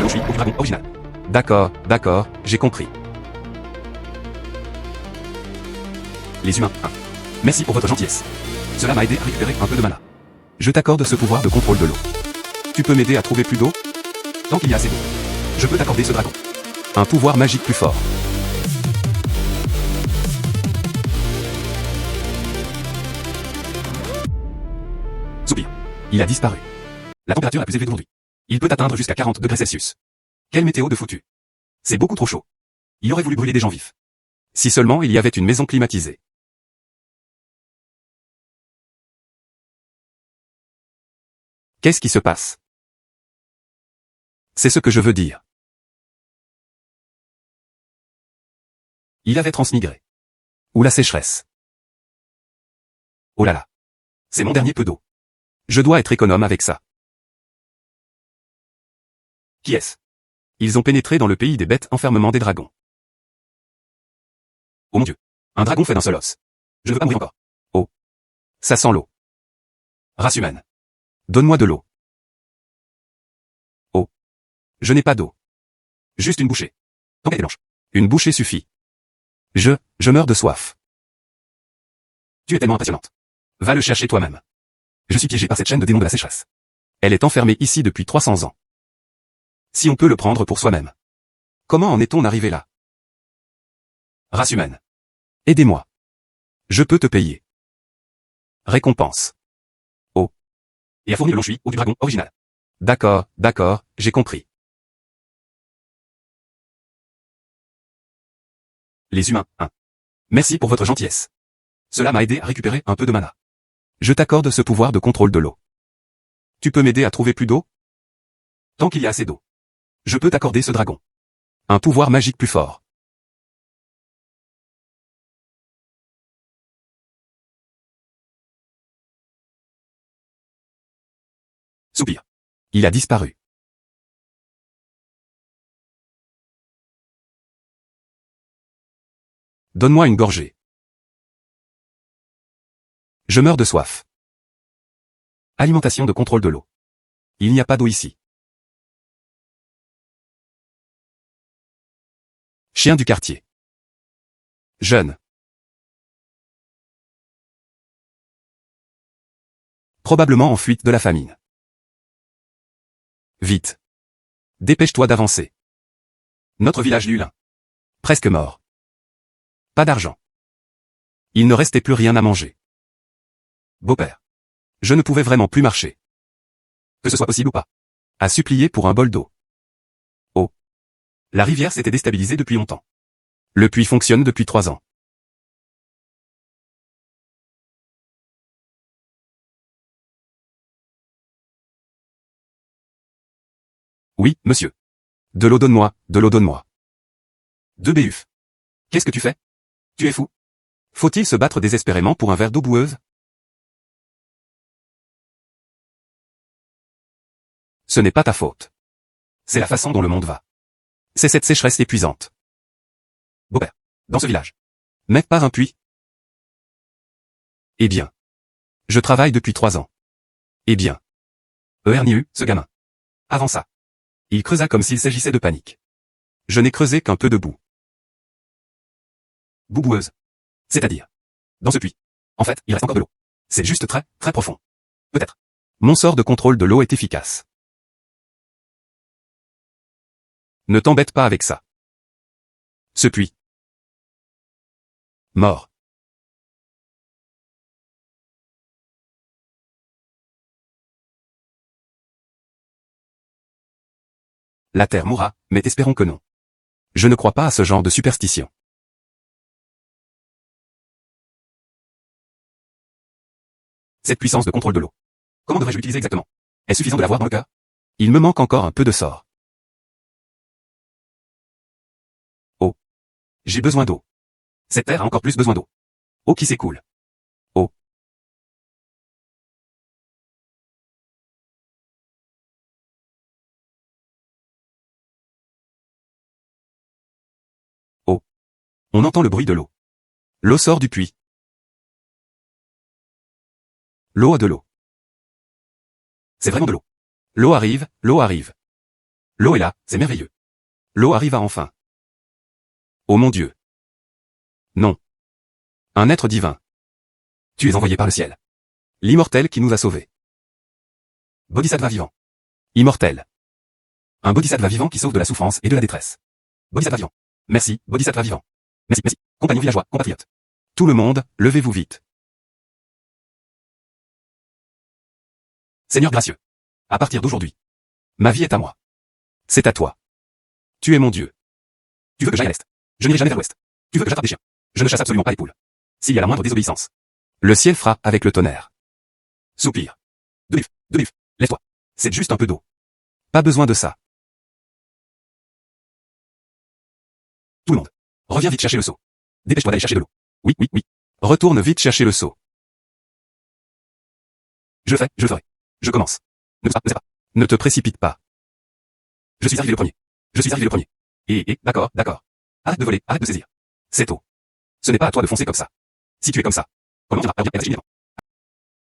fourni le au dragon original. D'accord, j'ai compris. Les humains 1. Merci pour votre gentillesse. Cela m'a aidé à récupérer un peu de mana. Je t'accorde ce pouvoir de contrôle de l'eau. Tu peux m'aider à trouver plus d'eau? Tant qu'il y a assez d'eau. Je peux t'accorder ce dragon. Un pouvoir magique plus fort. Soupir. Il a disparu. La température la plus élevée d'aujourd'hui. Il peut atteindre jusqu'à 40 degrés Celsius. Quelle météo de foutu. C'est beaucoup trop chaud. Il aurait voulu brûler des gens vifs. Si seulement il y avait une maison climatisée. Qu'est-ce qui se passe? C'est ce que je veux dire. Il avait transmigré. Ou la sécheresse. Oh là là. C'est mon dernier peu d'eau. Je dois être économe avec ça. Qui est-ce? Ils ont pénétré dans le pays des bêtes enfermement des dragons. Oh mon Dieu. Un dragon fait d'un seul os. Je ne veux pas mourir encore. Oh. Ça sent l'eau. Race humaine. Donne-moi de l'eau. Oh. Je n'ai pas d'eau. Juste une bouchée. Tant qu'elle est blanche. Une bouchée suffit. Je meurs de soif. Tu es tellement impressionnante. Va le chercher toi-même. Je suis piégé par cette chaîne de démons de la sécheresse. Elle est enfermée ici depuis 300 ans. Si on peut le prendre pour soi-même. Comment en est-on arrivé là? Race humaine. Aidez-moi. Je peux te payer. Récompense. Oh. Et a fourni le long au du dragon original. D'accord, j'ai compris. Les humains 1. Merci pour votre gentillesse. Cela m'a aidé à récupérer un peu de mana. Je t'accorde ce pouvoir de contrôle de l'eau. Tu peux m'aider à trouver plus d'eau? Tant qu'il y a assez d'eau. Je peux t'accorder ce dragon. Un pouvoir magique plus fort. Soupir. Il a disparu. Donne-moi une gorgée. Je meurs de soif. Alimentation de contrôle de l'eau. Il n'y a pas d'eau ici. Chien du quartier. Jeune. Probablement en fuite de la famine. Vite. Dépêche-toi d'avancer. Notre village Lulin. Presque mort. Pas d'argent. Il ne restait plus rien à manger. Beau-père. Je ne pouvais vraiment plus marcher. Que ce soit possible ou pas. À supplier pour un bol d'eau. Oh. La rivière s'était déstabilisée depuis longtemps. Le puits fonctionne depuis 3 ans. Oui, monsieur. De l'eau donne-moi, de l'eau donne-moi. 2 BUF. Qu'est-ce que tu fais? Tu es fou? Faut-il se battre désespérément pour un verre d'eau boueuse? Ce n'est pas ta faute. C'est la façon dont le monde va. C'est cette sécheresse épuisante. Beau-père. Dans ce village. Mais par un puits. Eh bien. Je travaille depuis 3 ans. Eh bien. ERNIU, ce gamin. Avant ça. Il creusa comme s'il s'agissait de panique. Je n'ai creusé qu'un peu de boue. Boue boueuse. C'est-à-dire. Dans ce puits. En fait, il reste encore de l'eau. C'est juste très, très profond. Peut-être. Mon sort de contrôle de l'eau est efficace. Ne t'embête pas avec ça. Ce puits. Mort. La Terre mourra, mais espérons que non. Je ne crois pas à ce genre de superstition. Cette puissance de contrôle de l'eau. Comment devrais-je l'utiliser exactement? Est-ce suffisant de l'avoir dans le cœur? Il me manque encore un peu de sort. Oh. J'ai besoin d'eau. Cette terre a encore plus besoin d'eau. Eau qui s'écoule. Oh. Oh. On entend le bruit de l'eau. L'eau sort du puits. L'eau a de l'eau. C'est vraiment de l'eau. L'eau arrive, l'eau arrive. L'eau est là, c'est merveilleux. L'eau arriva enfin. Oh mon Dieu. Non. Un être divin. Tu es envoyé par le ciel. L'immortel qui nous a sauvés. Bodhisattva vivant. Immortel. Un bodhisattva vivant qui sauve de la souffrance et de la détresse. Bodhisattva vivant. Merci, bodhisattva vivant. Merci, merci. Compagnons villageois, compatriotes. Tout le monde, levez-vous vite. Seigneur gracieux. À partir d'aujourd'hui. Ma vie est à moi. C'est à toi. Tu es mon Dieu. Tu veux que j'aille à l'est. Je n'irai jamais vers l'ouest. Tu veux que j'attrape des chiens. Je ne chasse absolument pas les poules. S'il y a la moindre désobéissance. Le ciel frappe avec le tonnerre. Soupir. De l'if, laisse-toi. C'est juste un peu d'eau. Pas besoin de ça. Tout le monde. Reviens vite chercher le seau. Dépêche-toi d'aller chercher de l'eau. Oui, oui, oui. Retourne vite chercher le seau. Je le ferai. Je commence. Ne sais pas. Ne te précipite pas. Je suis arrivé le premier. D'accord. Arrête de voler, arrête de saisir. C'est tôt. Ce n'est pas à toi de foncer comme ça. Si tu es comme ça, comment tu vas parvenir à être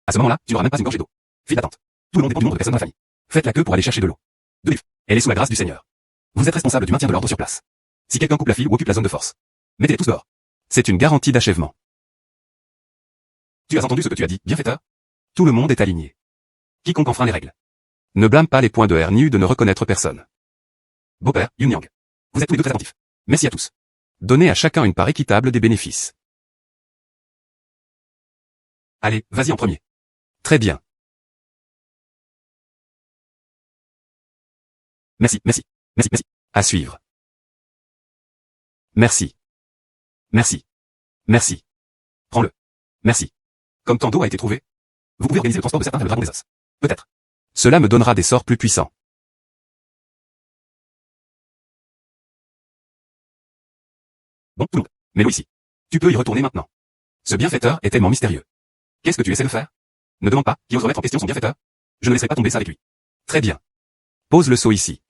à ce moment-là, tu n'auras même pas une gorgée d'eau. File d'attente. Tout le monde dépend du nombre de personnes dans la famille. Faites la queue pour aller chercher de l'eau. De l'if. Elle est sous la grâce du Seigneur. Vous êtes responsable du maintien de l'ordre sur place. Si quelqu'un coupe la file ou occupe la zone de force, mettez-les tous dehors. C'est une garantie d'achèvement. Tu as entendu ce que tu as dit, bienfaiteur? Tout le monde est aligné. Quiconque enfreint les règles. Ne blâme pas les points de R nus de ne reconnaître personne. Beau-père, Yunyang. Vous êtes tous les deux très attentifs. Merci à tous. Donnez à chacun une part équitable des bénéfices. Allez, vas-y en premier. Très bien. Merci. À suivre. Merci. Prends-le. Merci. Comme tant d'eau a été trouvé, vous pouvez organiser le transport de certains vers le dragon des os. Peut-être. Cela me donnera des sorts plus puissants. Bon, tout le monde. Mets-le ici. Tu peux y retourner maintenant. Ce bienfaiteur est tellement mystérieux. Qu'est-ce que tu essaies de faire? Ne demande pas, qui ose remettre en question son bienfaiteur? Je ne laisserai pas tomber ça avec lui. Très bien. Pose le seau ici.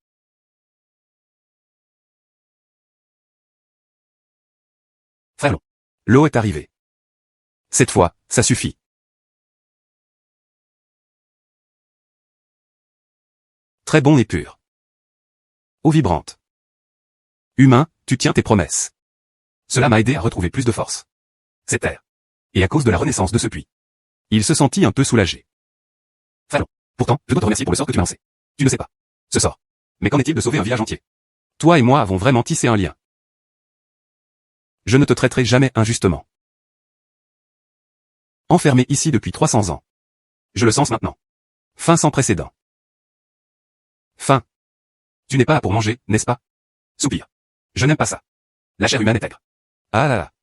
Frère Long. L'eau est arrivée. Cette fois, ça suffit. Très bon et pur. Eau vibrante. Humain, tu tiens tes promesses. Cela m'a aidé à retrouver plus de force. C'est terre. Et à cause de la renaissance de ce puits. Il se sentit un peu soulagé. Frère Long. Pourtant, je dois te remercier pour le sort que tu m'as lancé. Tu ne sais pas. Ce sort. Mais qu'en est-il de sauver un village entier? Toi et moi avons vraiment tissé un lien. Je ne te traiterai jamais injustement. Enfermé ici depuis 300 ans. Je le sens maintenant. Fin sans précédent. Fin. Tu n'es pas là pour manger, n'est-ce pas? Soupir. Je n'aime pas ça. La chair humaine est aigre. Ah là là.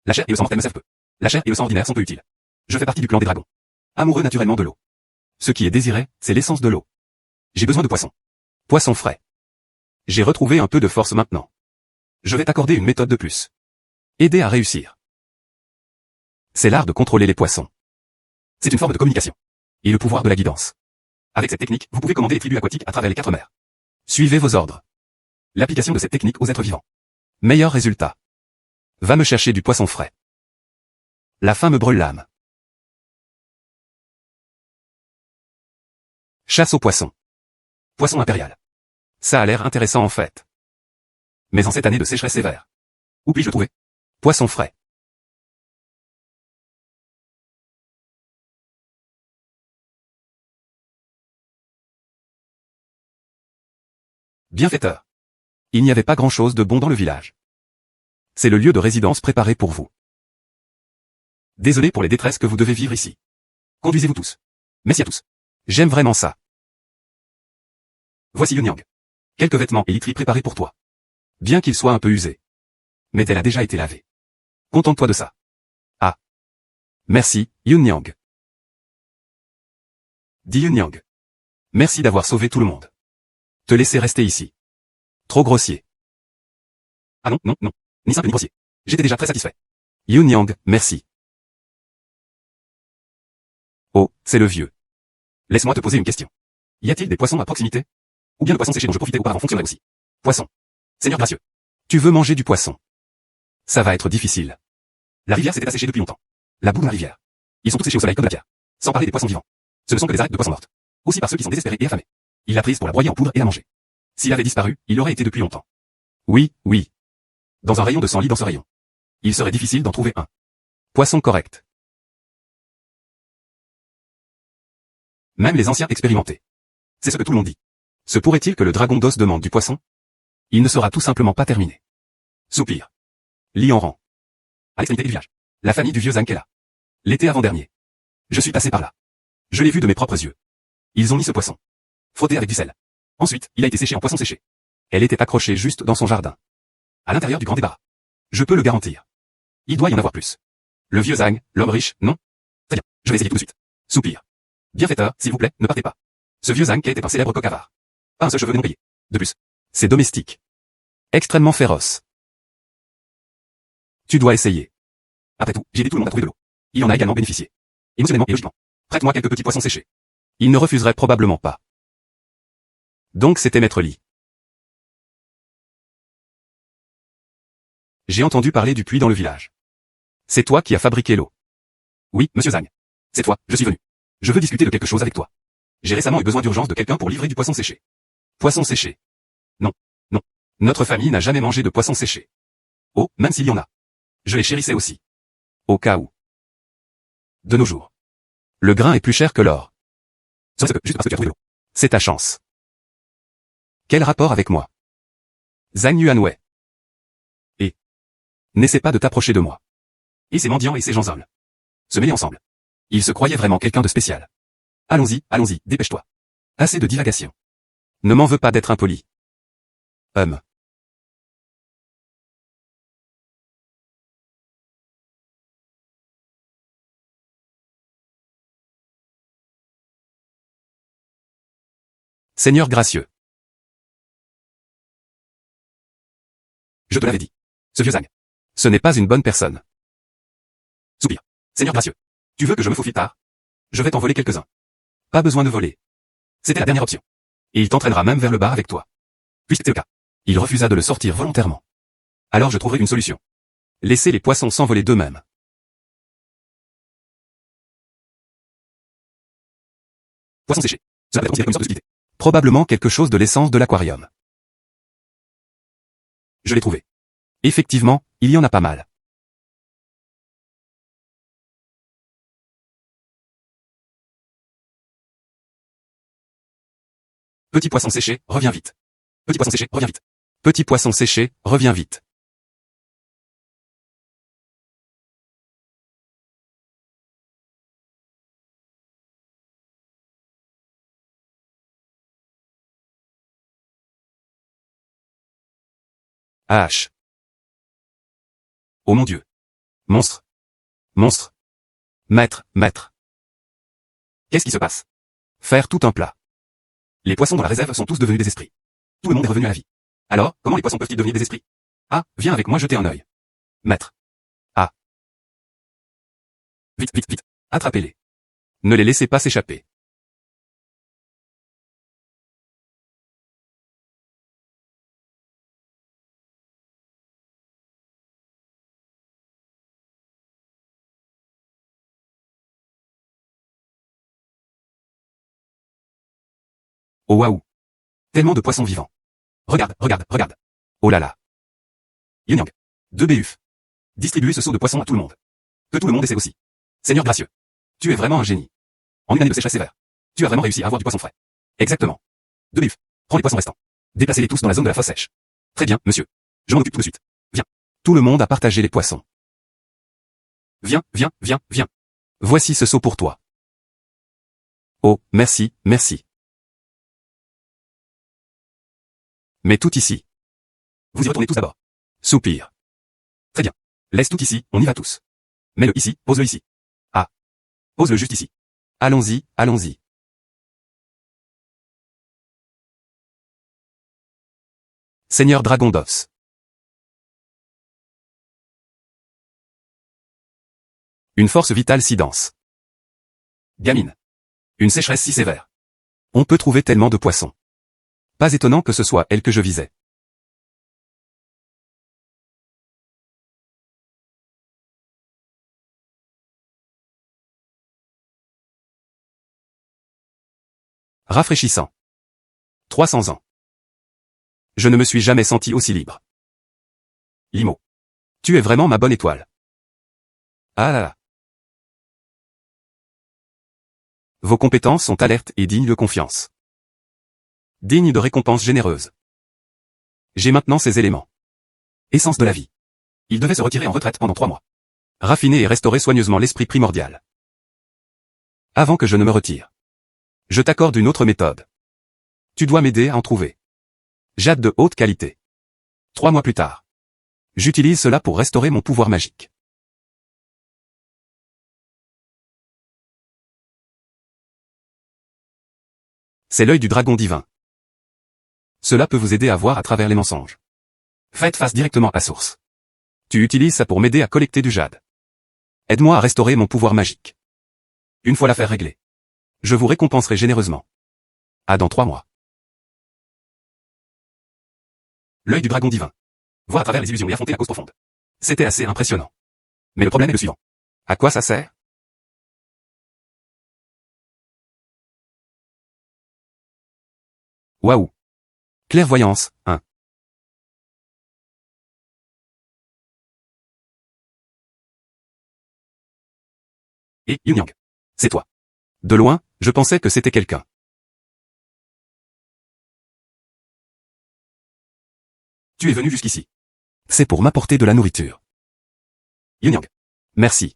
La chair et le sang mortel me servent peu. La chair et le sang ordinaire sont peu utiles. Je fais partie du clan des dragons. Amoureux naturellement de l'eau. Ce qui est désiré, c'est l'essence de l'eau. J'ai besoin de poisson. Poisson frais. J'ai retrouvé un peu de force maintenant. Je vais t'accorder une méthode de plus. Aider à réussir. C'est l'art de contrôler les poissons. C'est une forme de communication. Et le pouvoir de la guidance. Avec cette technique, vous pouvez commander les tribus aquatiques à travers les 4 mers. Suivez vos ordres. L'application de cette technique aux êtres vivants. Meilleur résultat. Va me chercher du poisson frais. La faim me brûle l'âme. Chasse au poisson. Poisson impérial. Ça a l'air intéressant en fait. Mais en cette année de sécheresse sévère. Où puis-je le trouver? Poisson frais. Bienfaiteur. Il n'y avait pas grand-chose de bon dans le village. C'est le lieu de résidence préparé pour vous. Désolé pour les détresses que vous devez vivre ici. Conduisez-vous tous. Merci à tous. J'aime vraiment ça. Voici Yunyang. Quelques vêtements et literie préparés pour toi. Bien qu'ils soient un peu usés. Mais elle a déjà été lavée. Contente-toi de ça. Ah. Merci, Yunyang. Dis Yunyang. Merci d'avoir sauvé tout le monde. Te laisser rester ici. Trop grossier. Ah non. Ni simple ni grossier. J'étais déjà très satisfait. Yunyang, merci. Oh, c'est le vieux. Laisse-moi te poser une question. Y a-t-il des poissons à proximité? Ou bien le poisson séché dont je profitais auparavant fonctionnerait aussi? Poisson. Seigneur gracieux. Tu veux manger du poisson. Ça va être difficile. La rivière s'était asséchée depuis longtemps. La boue dans la rivière. Ils sont tous séchés au soleil comme de la pierre. Sans parler des poissons vivants. Ce ne sont que des arêtes de poissons mortes. Aussi par ceux qui sont désespérés et affamés. Il l'a prise pour la broyer en poudre et la manger. S'il avait disparu, il aurait été depuis longtemps. Oui, oui. Dans un rayon de 100 lits dans ce rayon. Il serait difficile d'en trouver un. Poisson correct. Même les anciens expérimentés. C'est ce que tout le monde dit. Se pourrait-il que le dragon d'os demande du poisson? Il ne sera tout simplement pas terminé. Soupir. Lit en rang. À l'extrémité du village. La famille du vieux Zhang est là. L'été avant-dernier. Je suis passé par là. Je l'ai vu de mes propres yeux. Ils ont mis ce poisson. Frotté avec du sel. Ensuite, il a été séché en poisson séché. Elle était accrochée juste dans son jardin. À l'intérieur du grand débarras. Je peux le garantir. Il doit y en avoir plus. Le vieux Zhang, l'homme riche, non? Très bien, je vais essayer tout de suite. Soupir. Bienfaiteur, s'il vous plaît, ne partez pas. Ce vieux Zhang était un célèbre coq avare. Pas un seul cheveu non payé. De plus. C'est domestique. Extrêmement féroce. Tu dois essayer. Après tout, j'ai aidé tout le monde à trouver de l'eau. Il en a également bénéficié. Émotionnellement et logiquement. Prête-moi quelques petits poissons séchés. Il ne refuserait probablement pas. Donc c'était Maître Li. J'ai entendu parler du puits dans le village. C'est toi qui as fabriqué l'eau. Oui, monsieur Zhang. C'est toi, je suis venu. Je veux discuter de quelque chose avec toi. J'ai récemment eu besoin d'urgence de quelqu'un pour livrer du poisson séché. Poisson séché. Non. Non. Notre famille n'a jamais mangé de poisson séché. Oh, même s'il y en a. Je les chérissais aussi. Au cas où. De nos jours. Le grain est plus cher que l'or. Sauf que, juste parce que tu as trouvé l'eau. C'est ta chance. Quel rapport avec moi? Zhang Yuanwei. Et n'essaie pas de t'approcher de moi. Et ces mendiants et ces gens hommes. Se mêler ensemble. Ils se croyaient vraiment quelqu'un de spécial. Allons-y, allons-y, dépêche-toi. Assez de divagation. Ne m'en veux pas d'être impoli. Seigneur gracieux. Je te l'avais dit. Ce vieux Zhang. Ce n'est pas une bonne personne. Soupir. Seigneur gracieux. Tu veux que je me faufile tard? Je vais t'en voler quelques-uns. Pas besoin de voler. C'était la dernière option. Et il t'entraînera même vers le bar avec toi. Puisque c'est le cas. Il refusa de le sortir volontairement. Alors je trouverai une solution. Laisser les poissons s'envoler d'eux-mêmes. Poisson séché. Cela peut être considéré comme une sorte d'utilité. Probablement quelque chose de l'essence de l'aquarium. Je l'ai trouvé. Effectivement, il y en a pas mal. Petit poisson séché, reviens vite. Petit poisson séché, reviens vite. Petit poisson séché, reviens vite. H. Oh mon Dieu. Monstre. Monstre. Maître, maître. Qu'est-ce qui se passe? Faire tout un plat. Les poissons dans la réserve sont tous devenus des esprits. Tout le monde est revenu à la vie. Alors, comment les poissons peuvent-ils devenir des esprits? Ah, viens avec moi jeter un œil. Maître. Ah. Vite, vite, vite. Attrapez-les. Ne les laissez pas s'échapper. Oh waouh. Tellement de poissons vivants. Regarde, regarde, regarde. Oh là là. Yin Yang. 2 BUF. Distribuez ce seau de poissons à tout le monde. Que tout le monde essaie aussi. Seigneur gracieux. Tu es vraiment un génie. En une année de sécheresse sévère. Tu as vraiment réussi à avoir du poisson frais. Exactement. 2 BUF. Prends les poissons restants. Déplacez-les tous dans la zone de la fosse sèche. Très bien, monsieur. Je m'en occupe tout de suite. Viens. Tout le monde a partagé les poissons. Viens, viens, viens, viens. Voici ce seau pour toi. Oh, merci, merci. Mets tout ici. Vous y retournez tous d'abord. Soupir. Très bien. Laisse tout ici, on y va tous. Mets-le ici, pose-le ici. Ah. Pose-le juste ici. Allons-y, allons-y. Seigneur Dragon d'os. Une force vitale si dense. Gamine. Une sécheresse si sévère. On peut trouver tellement de poissons. Pas étonnant que ce soit elle que je visais. Rafraîchissant. 300 ans. Je ne me suis jamais senti aussi libre. Limo. Tu es vraiment ma bonne étoile. Ah là là. Vos compétences sont alertes et dignes de confiance. Dignes de récompenses généreuses. J'ai maintenant ces éléments. Essence de la vie. Il devait se retirer en retraite pendant 3 mois. Raffiner et restaurer soigneusement l'esprit primordial. Avant que je ne me retire. Je t'accorde une autre méthode. Tu dois m'aider à en trouver. Jade de haute qualité. 3 mois plus tard. J'utilise cela pour restaurer mon pouvoir magique. C'est l'œil du dragon divin. Cela peut vous aider à voir à travers les mensonges. Faites face directement à la source. Tu utilises ça pour m'aider à collecter du jade. Aide-moi à restaurer mon pouvoir magique. Une fois l'affaire réglée, je vous récompenserai généreusement. À dans 3 mois. L'œil du dragon divin. Voir à travers les illusions et affronter la cause profonde. C'était assez impressionnant. Mais le problème est le suivant. À quoi ça sert? Waouh. Clairvoyance, 1. Et Yunyang. C'est toi. De loin, je pensais que c'était quelqu'un. Tu es venu jusqu'ici. C'est pour m'apporter de la nourriture. Yunyang. Merci.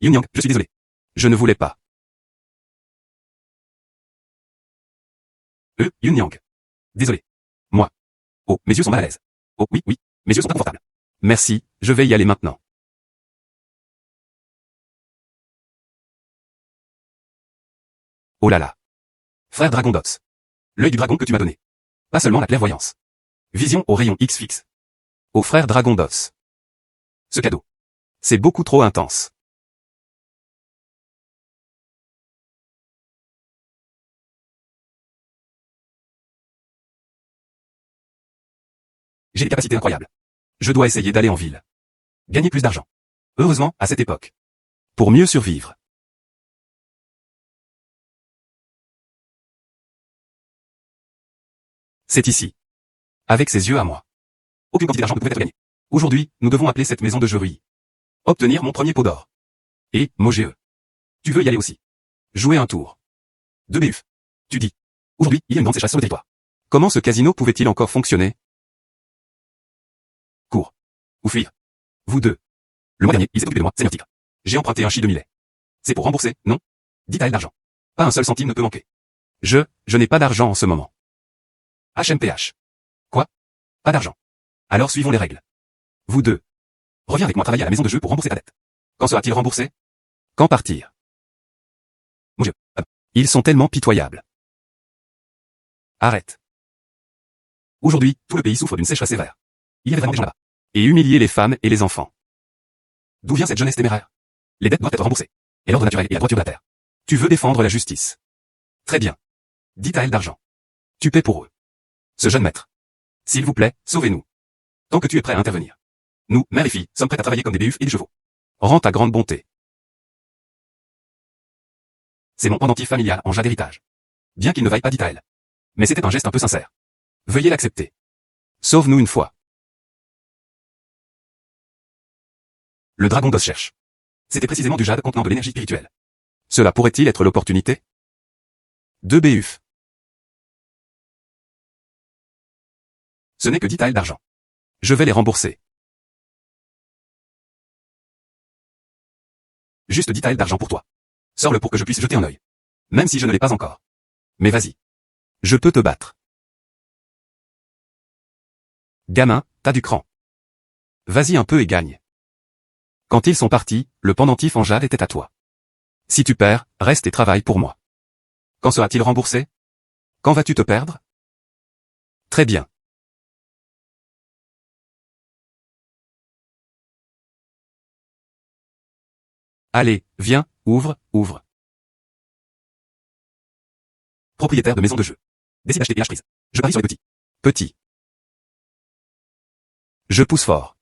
Yunyang, je suis désolé. Je ne voulais pas. Yunyang. Désolé. Moi. Oh, mes yeux sont mal à l'aise. Oh, oui, oui, mes yeux sont inconfortables. Merci, je vais y aller maintenant. Oh là là. Frère Dragon Dots. L'œil du dragon que tu m'as donné. Pas seulement la clairvoyance. Vision au rayon X fixe. Au frère Dragon Dots. Ce cadeau. C'est beaucoup trop intense. J'ai des capacités incroyables. Je dois essayer d'aller en ville. Gagner plus d'argent. Heureusement, à cette époque. Pour mieux survivre. C'est ici. Avec ses yeux à moi. Aucune quantité d'argent ne pouvait être gagnée. Aujourd'hui, nous devons appeler cette maison de jeu. Obtenir mon premier pot d'or. Et, Moge. Tu veux y aller aussi. Jouer un tour. 2 BUF. Tu dis. Aujourd'hui, il y a une grande sécheresse sur le territoire. Comment ce casino pouvait-il encore fonctionner? Cours. Ou fuir. Vous deux. Le mois dernier, il s'est occupé de moi, Seigneur Tigre. J'ai emprunté un chi de millet. C'est pour rembourser, non? Dites à elle d'argent. Pas un seul centime ne peut manquer. Je n'ai pas d'argent en ce moment. HMPH. Quoi? Pas d'argent. Alors suivons les règles. Vous deux. Reviens avec moi travailler à la maison de jeu pour rembourser ta dette. Quand sera-t-il remboursé? Quand partir? Mon Dieu. Ils sont tellement pitoyables. Arrête. Aujourd'hui, tout le pays souffre d'une sécheresse sévère. Il y avait vraiment des gens là-bas. Et humilier les femmes et les enfants. D'où vient cette jeunesse téméraire? Les dettes doivent être remboursées. Et l'ordre naturel et la droiture de la terre. Tu veux défendre la justice. Très bien. Dites à elle d'argent. Tu paies pour eux. Ce jeune maître. S'il vous plaît, sauvez-nous. Tant que tu es prêt à intervenir. Nous, mère et fille, sommes prêts à travailler comme des béhufs et des chevaux. Rends ta grande bonté. C'est mon pendentif familial en jade d'héritage. Bien qu'il ne vaille pas dit à elle. Mais c'était un geste un peu sincère. Veuillez l'accepter. Sauve-nous une fois. Le dragon d'os cherche. C'était précisément du jade contenant de l'énergie spirituelle. Cela pourrait-il être l'opportunité? 2 BUF. Ce n'est que 10 taels d'argent. Je vais les rembourser. Juste 10 taels d'argent pour toi. Sors-le pour que je puisse jeter un œil. Même si je ne l'ai pas encore. Mais vas-y. Je peux te battre. Gamin, t'as du cran. Vas-y un peu et gagne. Quand ils sont partis, le pendentif en jade était à toi. Si tu perds, reste et travaille pour moi. Quand sera-t-il remboursé? Quand vas-tu te perdre? Très bien. Allez, viens, ouvre, ouvre. Propriétaire de maison de jeu. Décide d'acheter PH prise. Je parie sur les petits. Petits. Je pousse fort.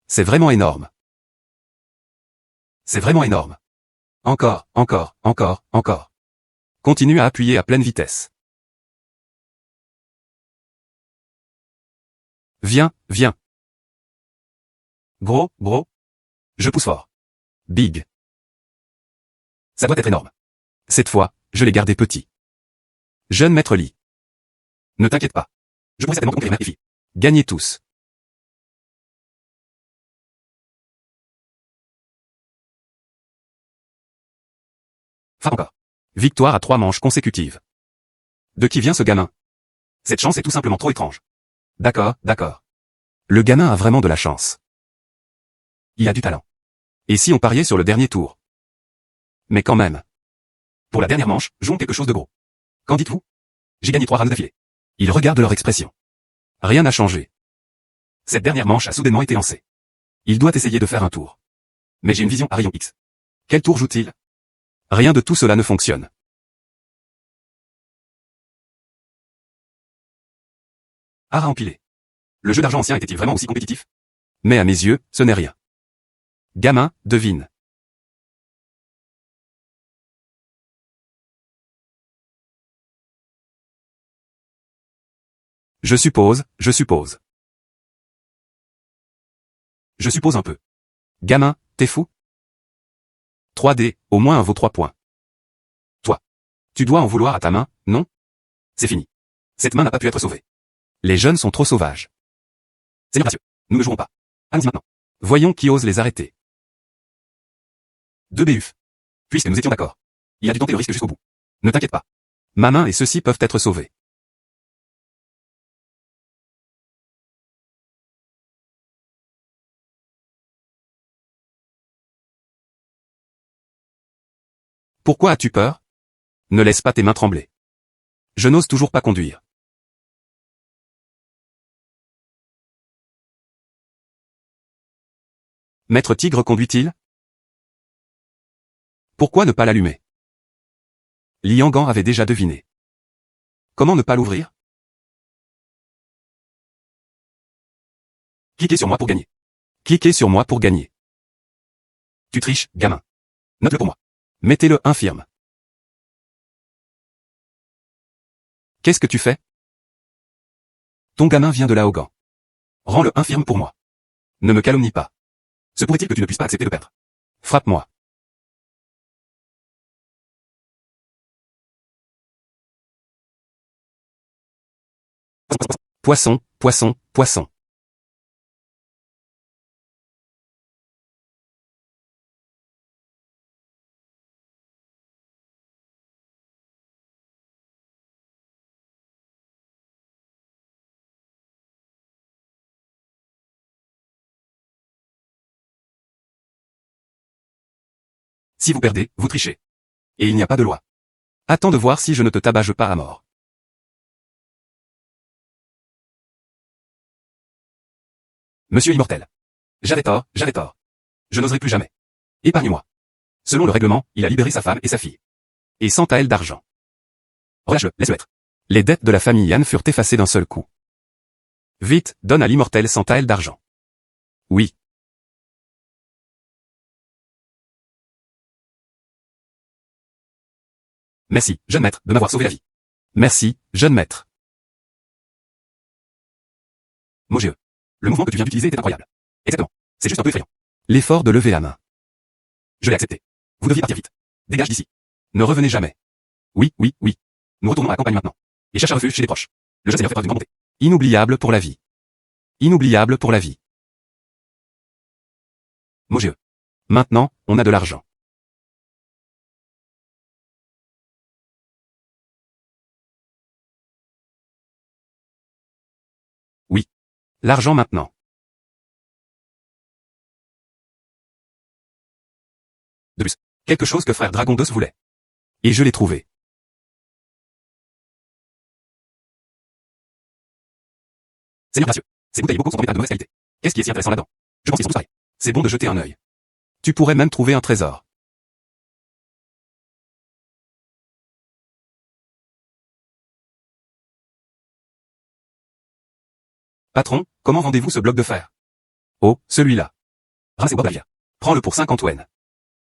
C'est vraiment énorme. C'est vraiment énorme. Encore, encore, encore, encore. Continue à appuyer à pleine vitesse. Viens, viens. Gros, gros. Je pousse fort. Big. Ça doit être énorme. Cette fois, je l'ai gardé petit. Jeune maître Lee. Ne t'inquiète pas. Je pourrais certainement conquérir ma fille. Gagnez tous. Frappe encore. Victoire à 3 manches consécutives. De qui vient ce gamin? Cette chance est tout simplement trop étrange. D'accord, d'accord. Le gamin a vraiment de la chance. Il a du talent. Et si on pariait sur le dernier tour? Mais quand même. Pour la dernière manche, jouons quelque chose de gros. Qu'en dites-vous? J'ai gagné 3 rounds d'affilée. Ils regardent leur expression. Rien n'a changé. Cette dernière manche a soudainement été lancée. Il doit essayer de faire un tour. Mais j'ai une vision à rayon X. Quel tour joue-t-il? Rien de tout cela ne fonctionne. Art à empiler. Le jeu d'argent ancien était-il vraiment aussi compétitif? Mais à mes yeux, ce n'est rien. Gamin, devine. Je suppose, je suppose. Je suppose un peu. Gamin, t'es fou? 3D, au moins un vaut 3 points. Toi. Tu dois en vouloir à ta main, non? C'est fini. Cette main n'a pas pu être sauvée. Les jeunes sont trop sauvages. Seigneur gracieux, nous ne jouerons pas. Allons-y maintenant. Voyons qui ose les arrêter. 2 BUF. Puisque nous étions d'accord. Il a dû tenter le risque jusqu'au bout. Ne t'inquiète pas. Ma main et ceux-ci peuvent être sauvés. Pourquoi as-tu peur? Ne laisse pas tes mains trembler. Je n'ose toujours pas conduire. Maître Tigre conduit-il? Pourquoi ne pas l'allumer? Liang Gan avait déjà deviné. Comment ne pas l'ouvrir? Cliquez sur moi pour gagner. Cliquez sur moi pour gagner. Tu triches, gamin. Note-le pour moi. Mettez-le infirme. Qu'est-ce que tu fais? Ton gamin vient de là au gant. Rends-le infirme pour moi. Ne me calomnie pas. Se pourrait-il que tu ne puisses pas accepter de perdre? Frappe-moi. Poisson, poisson, poisson. Si vous perdez, vous trichez. Et il n'y a pas de loi. Attends de voir si je ne te tabage pas à mort. Monsieur immortel. J'avais tort, j'avais tort. Je n'oserai plus jamais. Épargne-moi. Selon le règlement, il a libéré sa femme et sa fille. Et 100 taels d'argent. Relâche-le, laisse-le être. Les dettes de la famille Yan furent effacées d'un seul coup. Vite, donne à l'immortel 100 taels d'argent. Oui. Merci, jeune maître, de m'avoir sauvé la vie. Merci, jeune maître. Mogieux. Le mouvement que tu viens d'utiliser était incroyable. Exactement. C'est juste un peu effrayant. L'effort de lever la main. Je l'ai accepté. Vous deviez partir vite. Dégage d'ici. Ne revenez jamais. Oui, oui, oui. Nous retournons à la campagne maintenant. Et cherche un refuge chez les proches. Le jeune seigneur fait preuve d'une grande bonté. Inoubliable pour la vie. Inoubliable pour la vie. Mogieux. Maintenant, on a de l'argent. Oui. L'argent maintenant. De plus. Quelque chose que frère Dragon 2 voulait. Et je l'ai trouvé. Seigneur gracieux. Ces bouteilles beaucoup sont en état de mauvaise qualité. Qu'est-ce qui est si intéressant là-dedans? Je pense qu'ils sont tous pareils. C'est bon de jeter un œil. Tu pourrais même trouver un trésor. Patron, comment vendez-vous ce bloc de fer? Oh, celui-là. Ramassez au bord de la rivière. Prends-le pour 50 Wen.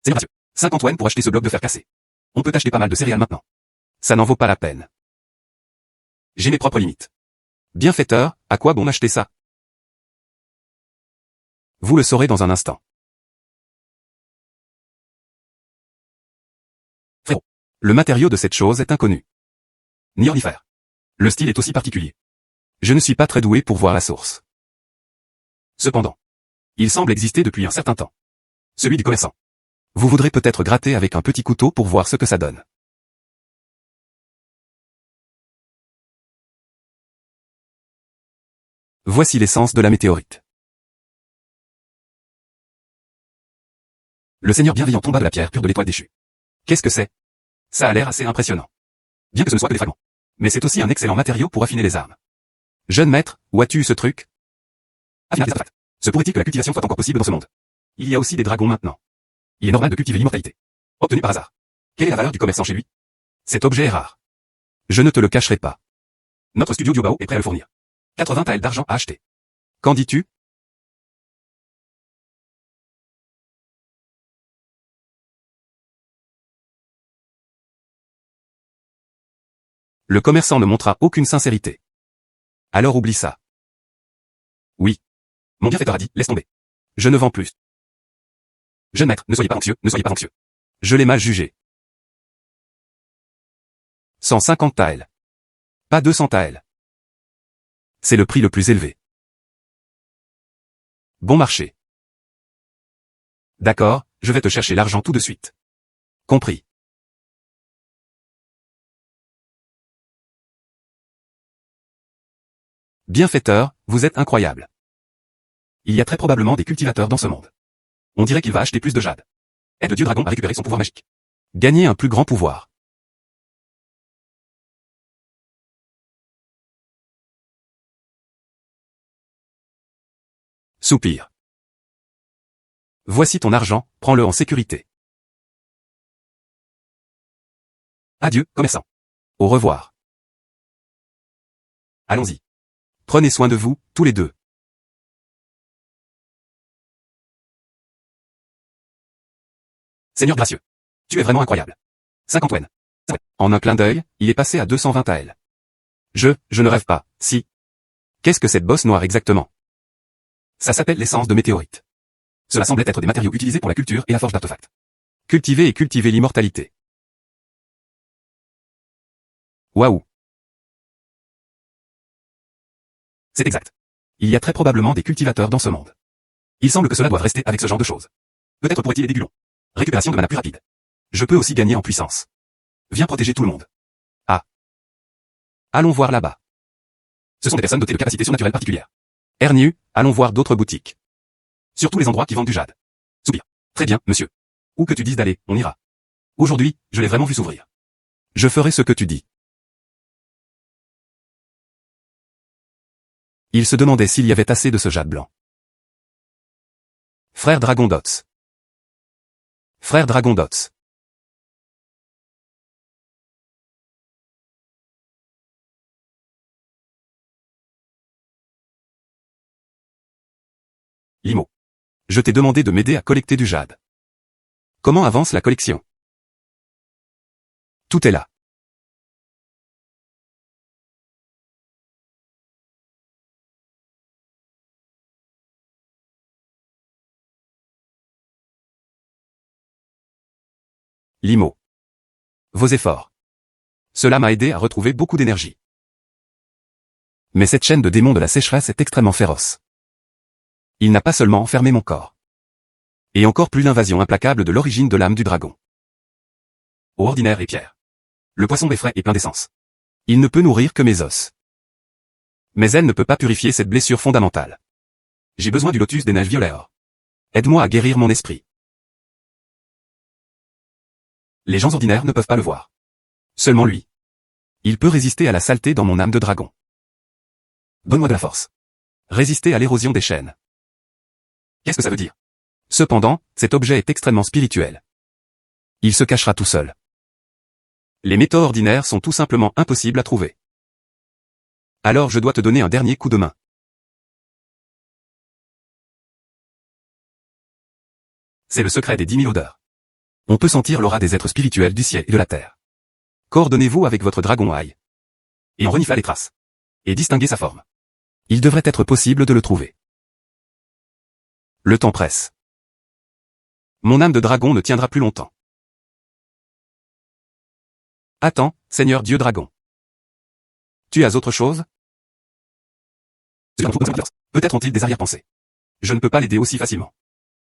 C'est gracieux. 5 Antoine pour acheter ce bloc de fer cassé. On peut acheter pas mal de céréales maintenant. Ça n'en vaut pas la peine. J'ai mes propres limites. Bienfaiteur, à quoi bon acheter ça? Vous le saurez dans un instant. Frérot. Le matériau de cette chose est inconnu. Ni or ni fer. Le style est aussi particulier. Je ne suis pas très doué pour voir la source. Cependant, il semble exister depuis un certain temps. Celui du commerçant. Vous voudrez peut-être gratter avec un petit couteau pour voir ce que ça donne. Voici l'essence de la météorite. Le Seigneur bienveillant tomba de la pierre pure de l'étoile déchue. Qu'est-ce que c'est? Ça a l'air assez impressionnant. Bien que ce ne soit que des fragments. Mais c'est aussi un excellent matériau pour affiner les armes. Jeune maître, où as-tu eu ce truc? Affiner des artefacts. Se pourrait-il que la cultivation soit encore possible dans ce monde? Il y a aussi des dragons maintenant. Il est normal de cultiver l'immortalité. Obtenu par hasard. Quelle est la valeur du commerçant chez lui? Cet objet est rare. Je ne te le cacherai pas. Notre studio Diobao est prêt à le fournir. 80 taels d'argent à acheter. Qu'en dis-tu? Le commerçant ne montra aucune sincérité. Alors oublie ça. Oui. Mon bienfaiteur a dit, laisse tomber. Je ne vends plus. Jeune maître, ne soyez pas anxieux, ne soyez pas anxieux. Je l'ai mal jugé. 150 taels. Pas 200 taels. C'est le prix le plus élevé. Bon marché. D'accord, je vais te chercher l'argent tout de suite. Compris. Bienfaiteur, vous êtes incroyable. Il y a très probablement des cultivateurs dans ce monde. On dirait qu'il va acheter plus de jade. Aide Dieu Dragon à récupérer son pouvoir magique. Gagner un plus grand pouvoir. Soupir. Voici ton argent, prends-le en sécurité. Adieu, commerçant. Au revoir. Allons-y. Prenez soin de vous, tous les deux. Seigneur gracieux. Tu es vraiment incroyable. 5 Antoine. En un clin d'œil, il est passé à 220 taels. Je ne rêve pas, si. Qu'est-ce que cette bosse noire exactement? Ça s'appelle l'essence de météorite. Cela semble être des matériaux utilisés pour la culture et la forge d'artefacts. Cultiver et cultiver l'immortalité. Waouh. C'est exact. Il y a très probablement des cultivateurs dans ce monde. Il semble que cela doive rester avec ce genre de choses. Peut-être pourrait-il aider du long. Récupération de mana plus rapide. Je peux aussi gagner en puissance. Viens protéger tout le monde. Ah. Allons voir là-bas. Ce sont des personnes dotées de capacités surnaturelles particulières. Hernu, allons voir d'autres boutiques. Surtout les endroits qui vendent du jade. Soupir. Très bien, monsieur. Où que tu dises d'aller, on ira. Aujourd'hui, je l'ai vraiment vu s'ouvrir. Je ferai ce que tu dis. Il se demandait s'il y avait assez de ce jade blanc. Frère Dragon Dots. Frère Dragon Dots. Limo. Je t'ai demandé de m'aider à collecter du jade. Comment avance la collection? Tout est là. Limo. Vos efforts. Cela m'a aidé à retrouver beaucoup d'énergie. Mais cette chaîne de démons de la sécheresse est extrêmement féroce. Il n'a pas seulement enfermé mon corps. Et encore plus l'invasion implacable de l'origine de l'âme du dragon. Eau ordinaire et pierre. Le poisson d'effraie est plein d'essence. Il ne peut nourrir que mes os. Mais elle ne peut pas purifier cette blessure fondamentale. J'ai besoin du lotus des neiges violet or. Aide-moi à guérir mon esprit. Les gens ordinaires ne peuvent pas le voir. Seulement lui. Il peut résister à la saleté dans mon âme de dragon. Donne-moi de la force. Résister à l'érosion des chaînes. Qu'est-ce que ça veut dire? Cependant, cet objet est extrêmement spirituel. Il se cachera tout seul. Les métaux ordinaires sont tout simplement impossibles à trouver. Alors je dois te donner un dernier coup de main. C'est le secret des 10 000 odeurs. On peut sentir l'aura des êtres spirituels du ciel et de la terre. Coordonnez-vous avec votre dragon Aïe. Et en renifla les traces. Et distinguez sa forme. Il devrait être possible de le trouver. Le temps presse. Mon âme de dragon ne tiendra plus longtemps. Attends, Seigneur Dieu Dragon. Tu as autre chose? Peut-être ont-ils des arrière-pensées. Je ne peux pas l'aider aussi facilement.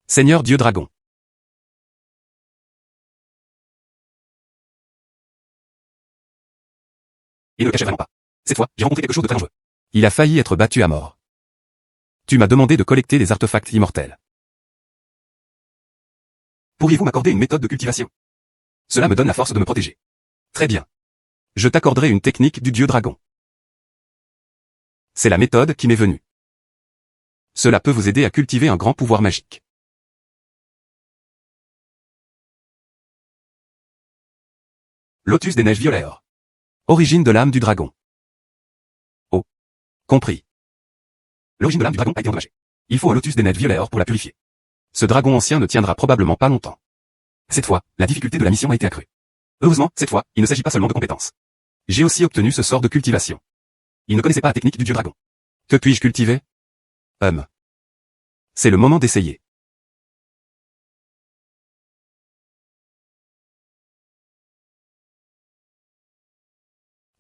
Seigneur Dieu Dragon. Il ne le cachait vraiment pas. Cette fois, j'ai rencontré quelque chose de très dangereux. Il a failli être battu à mort. Tu m'as demandé de collecter des artefacts immortels. Pourriez-vous m'accorder une méthode de cultivation? Cela me donne la force de me protéger. Très bien. Je t'accorderai une technique du dieu dragon. C'est la méthode qui m'est venue. Cela peut vous aider à cultiver un grand pouvoir magique. Lotus des neiges violettes. Origine de l'âme du dragon. Oh. Compris. L'origine de l'âme du dragon a été endommagée. Il faut un lotus des neiges violettes pour la purifier. Ce dragon ancien ne tiendra probablement pas longtemps. Cette fois, la difficulté de la mission a été accrue. Heureusement, cette fois, il ne s'agit pas seulement de compétences. J'ai aussi obtenu ce sort de cultivation. Il ne connaissait pas la technique du dieu dragon. Que puis-je cultiver? C'est le moment d'essayer.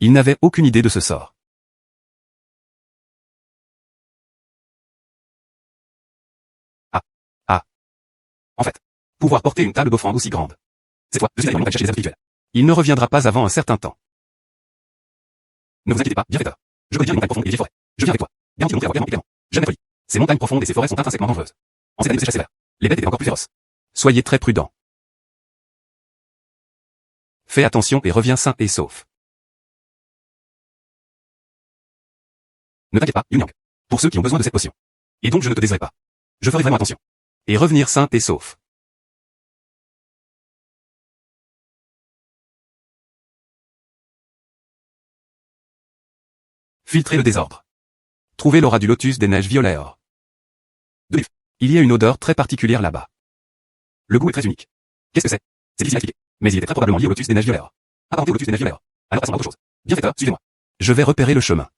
Il n'avait aucune idée de ce sort. En fait, pouvoir porter une table d'offrande aussi grande. Cette fois, je suis allé vraiment chercher les êtres spirituels. Il ne reviendra pas avant un certain temps. Ne vous inquiétez pas, bienfaiteur. Je connais bien les montagnes profondes et les vieilles forêts. Je viens avec toi. Garantis de montrer à vos clairement. Jamais folie. Ces montagnes profondes et ces forêts sont intrinsèquement dangereuses. En cette année de sécheresse sévère, les bêtes étaient encore plus féroces. Soyez très prudents. Fais attention et reviens sain et sauf. Ne t'inquiète pas, Yunyang. Pour ceux qui ont besoin de cette potion. Et donc je ne te désirerai pas. Je ferai vraiment attention. Et revenir sain et sauf. Filtrez le désordre. Trouvez l'aura du lotus des neiges violet or. Il y a une odeur très particulière là-bas. Le goût est très unique. Qu'est-ce que c'est? C'est difficile à expliquer. Mais il était très probablement lié au lotus des neiges violet or. Apparenté au lotus des neiges violet or. Alors passons à autre chose. Bienfaiteur, suivez-moi. Je vais repérer le chemin.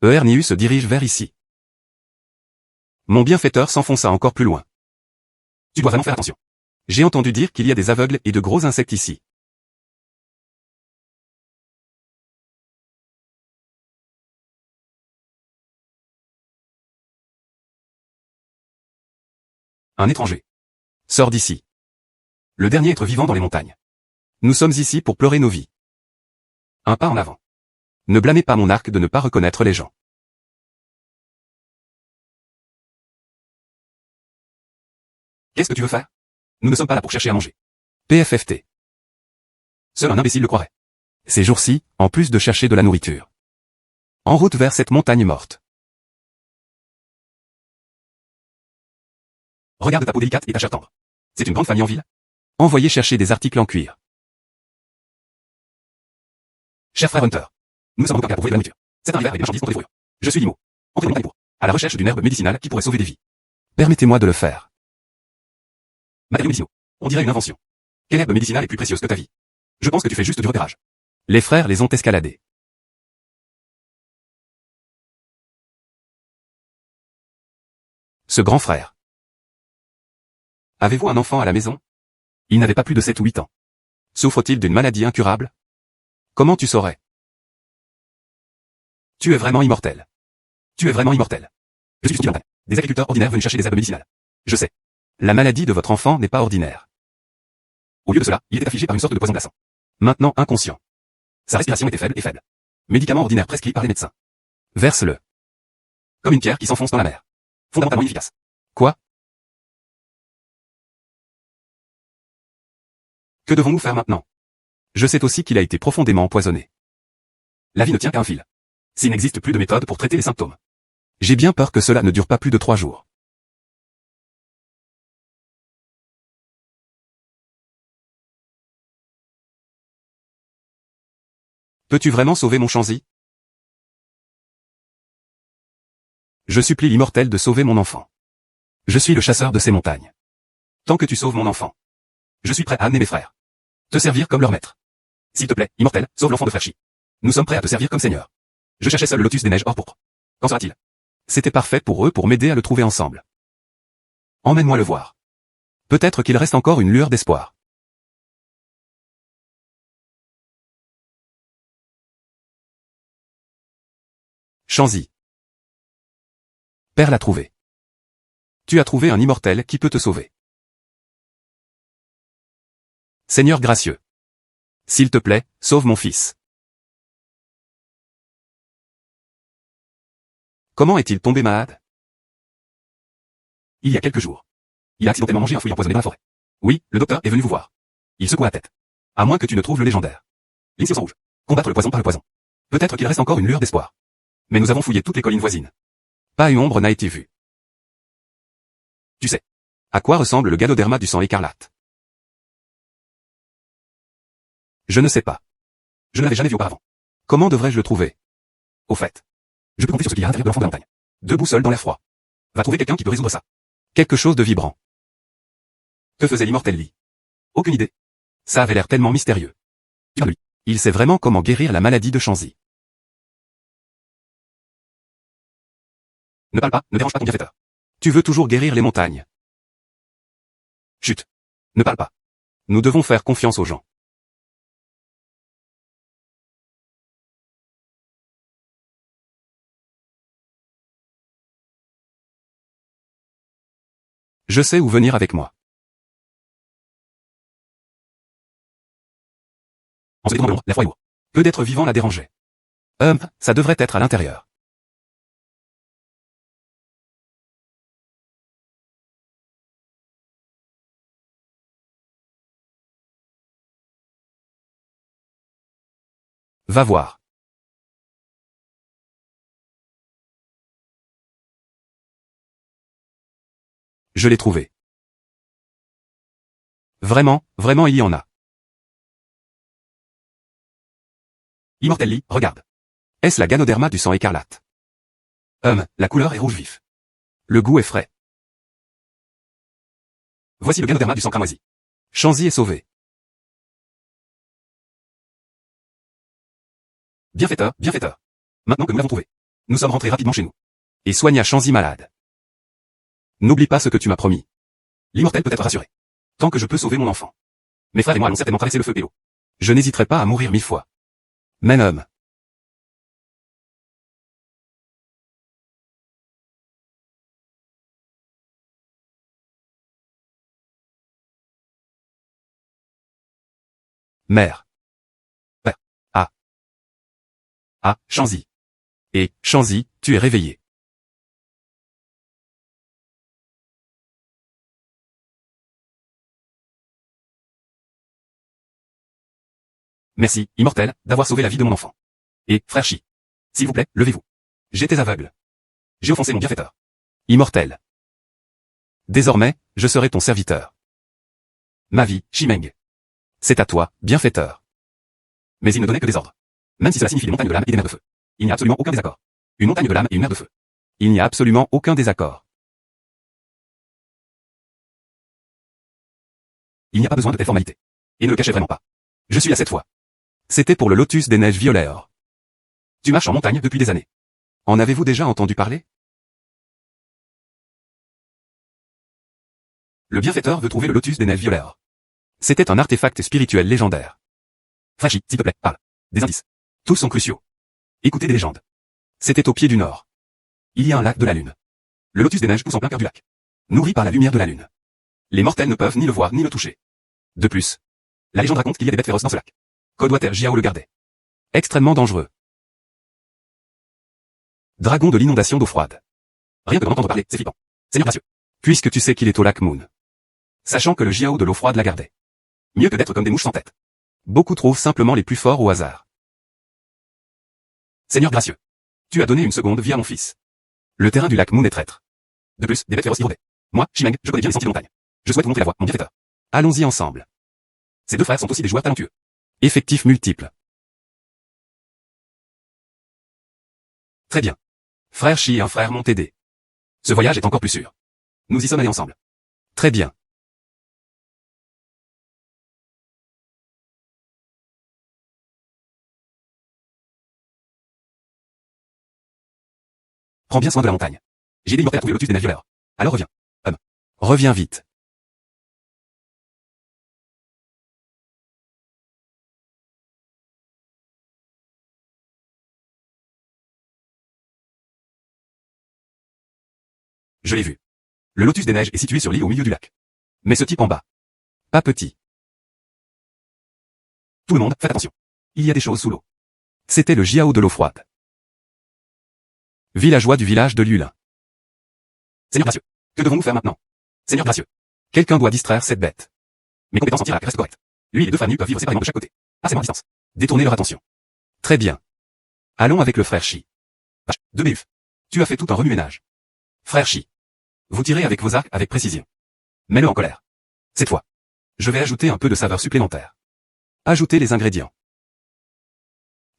Ernius se dirige vers ici. Mon bienfaiteur s'enfonça encore plus loin. Tu dois vraiment faire attention. J'ai entendu dire qu'il y a des aveugles et de gros insectes ici. Un étranger. Sors d'ici. Le dernier être vivant dans les montagnes. Nous sommes ici pour pleurer nos vies. Un pas en avant. Ne blâmez pas mon arc de ne pas reconnaître les gens. Qu'est-ce que tu veux faire? Nous ne sommes pas là pour chercher à manger. PFFT. Seul un imbécile le croirait. Ces jours-ci, en plus de chercher de la nourriture. En route vers cette montagne morte. Regarde ta peau délicate et ta chair tendre. C'est une grande famille en ville. Envoyez chercher des articles en cuir. Cher frère Hunter. Nous ne sommes pas pour trouver de la nourriture. C'est un hiver avec des marchandises contre des fourrures. Je suis Limo. Entrez dans les montagnes pour. À la recherche d'une herbe médicinale qui pourrait sauver des vies. Permettez-moi de le faire. Matériaux médicinaux. On dirait une invention. Quelle herbe médicinale est plus précieuse que ta vie? Je pense que tu fais juste du repérage. Les frères les ont escaladés. Ce grand frère. Avez-vous un enfant à la maison? Il n'avait pas plus de 7 ou 8 ans. Souffre-t-il d'une maladie incurable? Comment tu saurais? Tu es vraiment immortel. Tu es vraiment immortel. Je suis Sturdilantan. Des agriculteurs ordinaires venus chercher des herbes médicinales. Je sais. La maladie de votre enfant n'est pas ordinaire. Au lieu de cela, il était affligé par une sorte de poison glaçant. Maintenant inconscient. Sa respiration était faible et faible. Médicament ordinaire prescrit par les médecins. Verse-le. Comme une pierre qui s'enfonce dans la mer. Fondamentalement inefficace. Quoi? Que devons-nous faire maintenant? Je sais aussi qu'il a été profondément empoisonné. La vie ne tient qu'à un fil. S'il n'existe plus de méthode pour traiter les symptômes. J'ai bien peur que cela ne dure pas plus de 3 jours. Peux-tu vraiment sauver mon Shanzi? Je supplie l'immortel de sauver mon enfant. Je suis le chasseur de ces montagnes. Tant que tu sauves mon enfant, je suis prêt à amener mes frères. Te servir comme leur maître. S'il te plaît, immortel, sauve l'enfant de Frère Chi. Nous sommes prêts à te servir comme seigneur. Je cherchais seul le lotus des neiges or pourpre. Qu'en sera-t-il? C'était parfait pour eux pour m'aider à le trouver ensemble. Emmène-moi le voir. Peut-être qu'il reste encore une lueur d'espoir. Shanzi. Père l'a trouvé. Tu as trouvé un immortel qui peut te sauver. Seigneur gracieux. S'il te plaît, sauve mon fils. Comment est-il tombé malade? Il y a quelques jours. Il a accidentellement mangé un fruit empoisonné dans la forêt. Oui, le docteur est venu vous voir. Il secoua la tête. À moins que tu ne trouves le légendaire. L'élixir sang rouge. Combattre le poison par le poison. Peut-être qu'il reste encore une lueur d'espoir. Mais nous avons fouillé toutes les collines voisines. Pas une ombre n'a été vue. Tu sais. À quoi ressemble le ganoderma du sang écarlate? Je ne sais pas. Je ne l'avais jamais vu auparavant. Comment devrais-je le trouver? Au fait. Je peux compter sur ce qu'il y a à l'intérieur de l'enfant de la montagne. Debout seul dans l'air froid. Va trouver quelqu'un qui peut résoudre ça. Quelque chose de vibrant. Que faisait l'immortel Lee? Aucune idée. Ça avait l'air tellement mystérieux. Tu parles de lui. Il sait vraiment comment guérir la maladie de Shanzi. Ne parle pas, ne dérange pas ton bienfaiteur. Tu veux toujours guérir les montagnes. Chut. Ne parle pas. Nous devons faire confiance aux gens. Je sais où venir avec moi. En se détournant de l'ombre, l'air froid et lourd. Peu d'êtres vivants la dérangeaient. Ça devrait être à l'intérieur. Va voir. Je l'ai trouvé. Vraiment, vraiment il y en a. Immortel Lee, regarde. Est-ce la ganoderma du sang écarlate? La couleur est rouge vif. Le goût est frais. Voici le ganoderma du sang cramoisi. Shanzi est sauvé. Bienfaiteur, bienfaiteur. Maintenant que nous l'avons trouvé, nous sommes rentrés rapidement chez nous. Et soigna Shanzi malade. N'oublie pas ce que tu m'as promis. L'immortel peut être rassuré. Tant que je peux sauver mon enfant. Mes frères et moi allons certainement traverser le feu et l'eau. Je n'hésiterai pas à mourir 1000 fois. Mais Mère. Père. Shanzi. Et, Shanzi, tu es réveillé. Merci, immortel, d'avoir sauvé la vie de mon enfant. Et, frère Chi. S'il vous plaît, levez-vous. J'étais aveugle. J'ai offensé mon bienfaiteur. Immortel. Désormais, je serai ton serviteur. Ma vie, Shimeng. C'est à toi, bienfaiteur. Mais il ne donnait que des ordres. Même si cela signifie des montagnes de l'âme et des mers de feu. Il n'y a absolument aucun désaccord. Une montagne de l'âme et une mer de feu. Il n'y a absolument aucun désaccord. Il n'y a pas besoin de telles formalités. Et ne le cachez vraiment pas. Je suis à cette fois. C'était pour le lotus des neiges violet or. Tu marches en montagne depuis des années. En avez-vous déjà entendu parler? Le bienfaiteur veut trouver le lotus des neiges violet or. C'était un artefact spirituel légendaire. Frère Chi, s'il te plaît, parle. Des indices. Tous sont cruciaux. Écoutez des légendes. C'était au pied du nord. Il y a un lac de la lune. Le lotus des neiges pousse en plein cœur du lac. Nourri par la lumière de la lune. Les mortels ne peuvent ni le voir ni le toucher. De plus, la légende raconte qu'il y a des bêtes féroces dans ce lac. Codwater Jiao le gardait. Extrêmement dangereux. Dragon de l'inondation d'eau froide. Rien que d'en entendre parler, c'est flippant. Seigneur gracieux. Puisque tu sais qu'il est au lac Moon. Sachant que le Jiao de l'eau froide la gardait. Mieux que d'être comme des mouches sans tête. Beaucoup trouvent simplement les plus forts au hasard. Seigneur gracieux. Tu as donné une seconde vie à mon fils. Le terrain du lac Moon est traître. De plus, des bêtes féroces y rôdaient. Moi, Shimeng, je connais bien les sentiers de montagne. Je souhaite vous montrer la voie, mon bienfaiteur. Allons-y ensemble. Ces deux frères sont aussi des joueurs talentueux. Effectifs multiples. Très bien. Frère Chi et un frère m'ont aidé. Ce voyage est encore plus sûr. Nous y sommes allés ensemble. Très bien. Prends bien soin de la montagne. J'ai aidé Immortel à trouver le lotus des neiges violeurs. Alors reviens. Reviens vite. Je l'ai vu. Le lotus des neiges est situé sur l'île au milieu du lac. Mais ce type en bas. Pas petit. Tout le monde, faites attention. Il y a des choses sous l'eau. C'était le Jiao de l'eau froide. Villageois du village de Lulin. Seigneur gracieux. Que devons-nous faire maintenant? Seigneur gracieux. Quelqu'un doit distraire cette bête. Mes compétences anti-rack restent correctes. Lui et les deux frères nus peuvent vivre séparément de chaque côté. Assez loin distance. Détourner leur attention. Très bien. Allons avec le frère Shi. De Béuf. Tu as fait tout un remue-ménage. Frère Shi. Vous tirez avec vos arcs avec précision. Mets-le en colère. Cette fois. Je vais ajouter un peu de saveur supplémentaire. Ajoutez les ingrédients.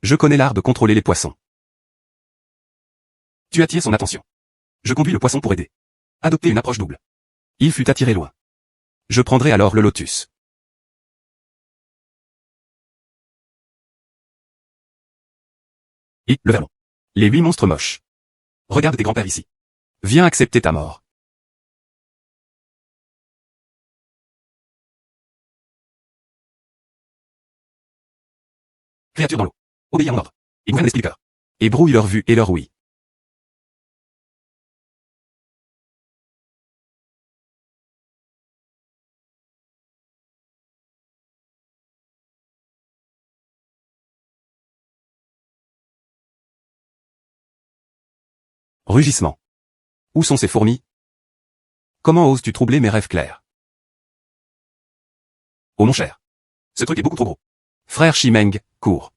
Je connais l'art de contrôler les poissons. Tu attires son attention. Je conduis le poisson pour aider. Adopter une approche double. Il fut attiré loin. Je prendrai alors le lotus. Et, le verlon. Les 8 monstres moches. Regarde tes grands-pères ici. Viens accepter ta mort. Créatures dans l'eau. Obéis à mon ordre. Et gouverne l'esprit du cœur. Et brouille leur vue et leur ouïe. Rugissement. Où sont ces fourmis? Comment oses-tu troubler mes rêves clairs? Oh mon cher. Ce truc est beaucoup trop gros. Frère Chimeng, cours.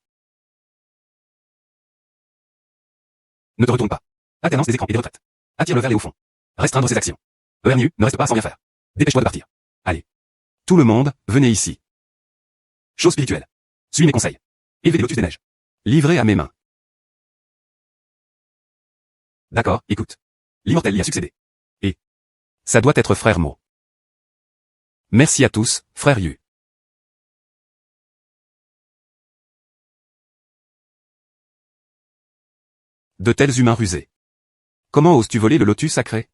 Ne te retourne pas. Alternance des écrans et des retraites. Attire-le vers les hauts fonds. Restreindre ses actions. ERNU, ne reste pas sans rien faire. Dépêche-toi de partir. Allez. Tout le monde, venez ici. Chose spirituelle. Suis mes conseils. Élever des lotus des neiges. Livré à mes mains. D'accord, écoute. L'immortel y a succédé. Et ça doit être frère Mo. Merci à tous, frère Yu. De tels humains rusés. Comment oses-tu voler le lotus sacré?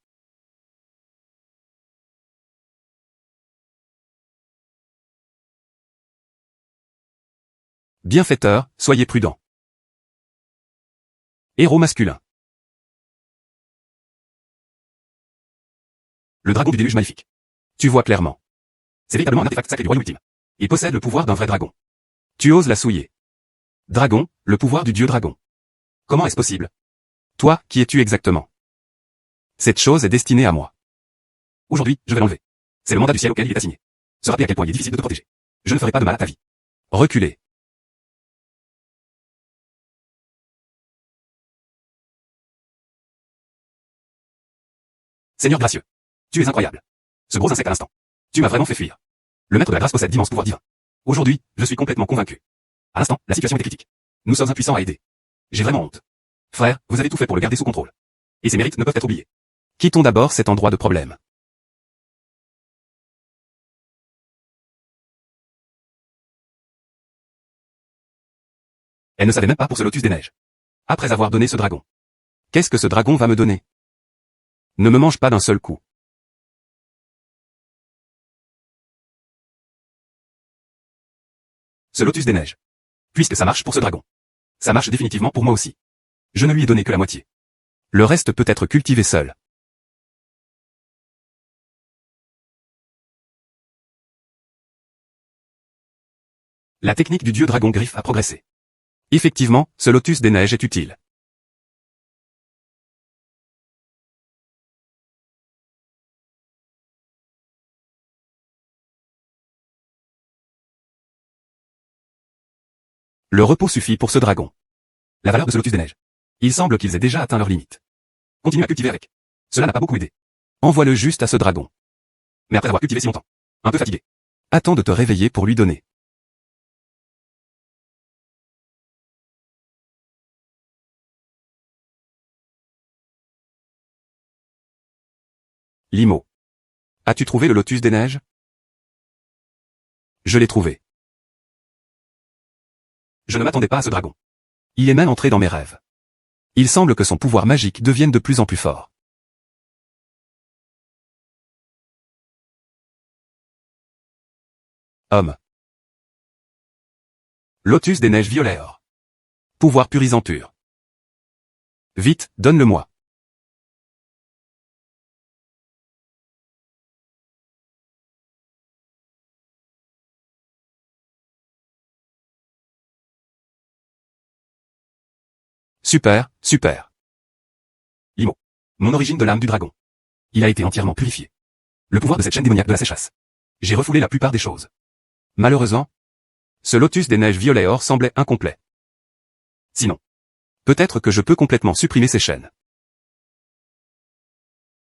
Bienfaiteurs, soyez prudents. Héros masculin. Le dragon du déluge maléfique. Tu vois clairement. C'est véritablement un artefact sacré du royaume ultime. Il possède le pouvoir d'un vrai dragon. Tu oses la souiller. Dragon, le pouvoir du dieu dragon. Comment est-ce possible? Toi, qui es-tu exactement? Cette chose est destinée à moi. Aujourd'hui, je vais l'enlever. C'est le mandat du ciel auquel il est assigné. Se rappeler à quel point il est difficile de te protéger. Je ne ferai pas de mal à ta vie. Reculez. Seigneur gracieux. Tu es incroyable. Ce gros insecte à l'instant. Tu m'as vraiment fait fuir. Le maître de la grâce possède d'immenses pouvoirs divins. Aujourd'hui, je suis complètement convaincu. À l'instant, la situation était critique. Nous sommes impuissants à aider. J'ai vraiment honte. Frère, vous avez tout fait pour le garder sous contrôle. Et ses mérites ne peuvent être oubliés. Quittons d'abord cet endroit de problème. Elle ne savait même pas pour ce lotus des neiges. Après avoir donné ce dragon. Qu'est-ce que ce dragon va me donner? Ne me mange pas d'un seul coup. Ce lotus des neiges. Puisque ça marche pour ce dragon. Ça marche définitivement pour moi aussi. Je ne lui ai donné que la moitié. Le reste peut être cultivé seul. La technique du dieu dragon griffe a progressé. Effectivement, ce lotus des neiges est utile. Le repos suffit pour ce dragon. La valeur de ce lotus des neiges. Il semble qu'ils aient déjà atteint leur limite. Continue à cultiver avec. Cela n'a pas beaucoup aidé. Envoie-le juste à ce dragon. Mais après avoir cultivé si longtemps. Un peu fatigué. Attends de te réveiller pour lui donner. Limo. As-tu trouvé le lotus des neiges? Je l'ai trouvé. Je ne m'attendais pas à ce dragon. Il est même entré dans mes rêves. Il semble que son pouvoir magique devienne de plus en plus fort. Homme. Lotus des neiges violet or. Pouvoir purisant pur. Vite, donne-le-moi. Super, super. Limo. Mon origine de l'âme du dragon. Il a été entièrement purifié. Le pouvoir de cette chaîne démoniaque de la séchasse. J'ai refoulé la plupart des choses. Malheureusement, ce lotus des neiges violet or semblait incomplet. Sinon, peut-être que je peux complètement supprimer ces chaînes.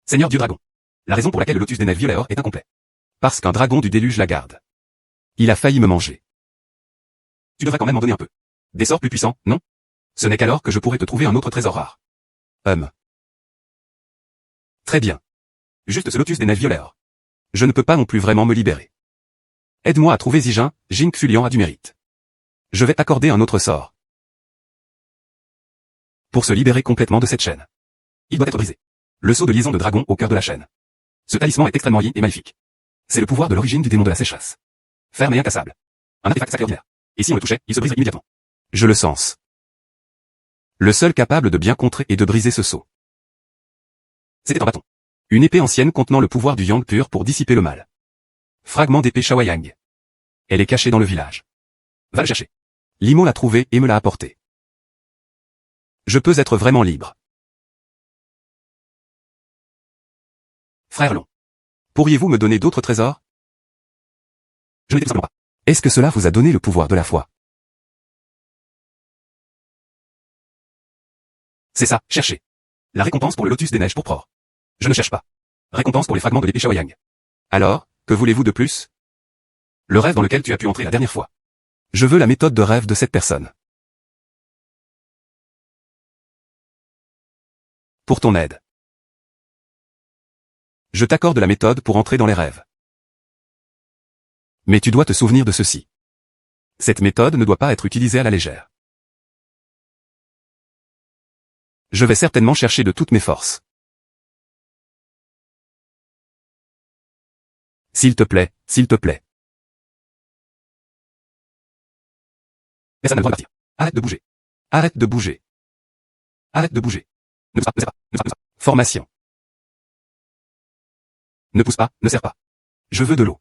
Seigneur Dieu dragon. La raison pour laquelle le lotus des neiges violet or est incomplet. Parce qu'un dragon du déluge la garde. Il a failli me manger. Tu devrais quand même en donner un peu. Des sorts plus puissants, non? Ce n'est qu'alors que je pourrais te trouver un autre trésor rare. Très bien. Juste ce lotus des neiges violet or. Je ne peux pas non plus vraiment me libérer. Aide-moi à trouver Zijin, Jing Fulian a du mérite. Je vais t'accorder un autre sort. Pour se libérer complètement de cette chaîne. Il doit être brisé. Le sceau de liaison de dragon au cœur de la chaîne. Ce talisman est extrêmement yin et maléfique. C'est le pouvoir de l'origine du démon de la séchasse. Ferme et incassable. Un artefact sacré ordinaire. Et si on le touchait, il se briserait immédiatement. Je le sens. Le seul capable de bien contrer et de briser ce sceau. C'était un bâton. Une épée ancienne contenant le pouvoir du yang pur pour dissiper le mal. Fragment d'épée Shawayang. Elle est cachée dans le village. Va le chercher. Limo l'a trouvé et me l'a apporté. Je peux être vraiment libre. Frère Long. Pourriez-vous me donner d'autres trésors? Je n'étais tout simplement pas. Est-ce que cela vous a donné le pouvoir de la foi? C'est ça, cherchez. La récompense pour le lotus des neiges pourpres. Je ne cherche pas. Récompense pour les fragments de l'épée Shawayang. Alors, que voulez-vous de plus? Le rêve dans lequel tu as pu entrer la dernière fois. Je veux la méthode de rêve de cette personne. Pour ton aide. Je t'accorde la méthode pour entrer dans les rêves. Mais tu dois te souvenir de ceci. Cette méthode ne doit pas être utilisée à la légère. Je vais certainement chercher de toutes mes forces. S'il te plaît, s'il te plaît. Personne n'a le droit de partir. Arrête de bouger. Arrête de bouger. Arrête de bouger. Ne pousse pas, ne serre pas, ne serre pas. Formation. Ne pousse pas, ne serre pas. Je veux de l'eau.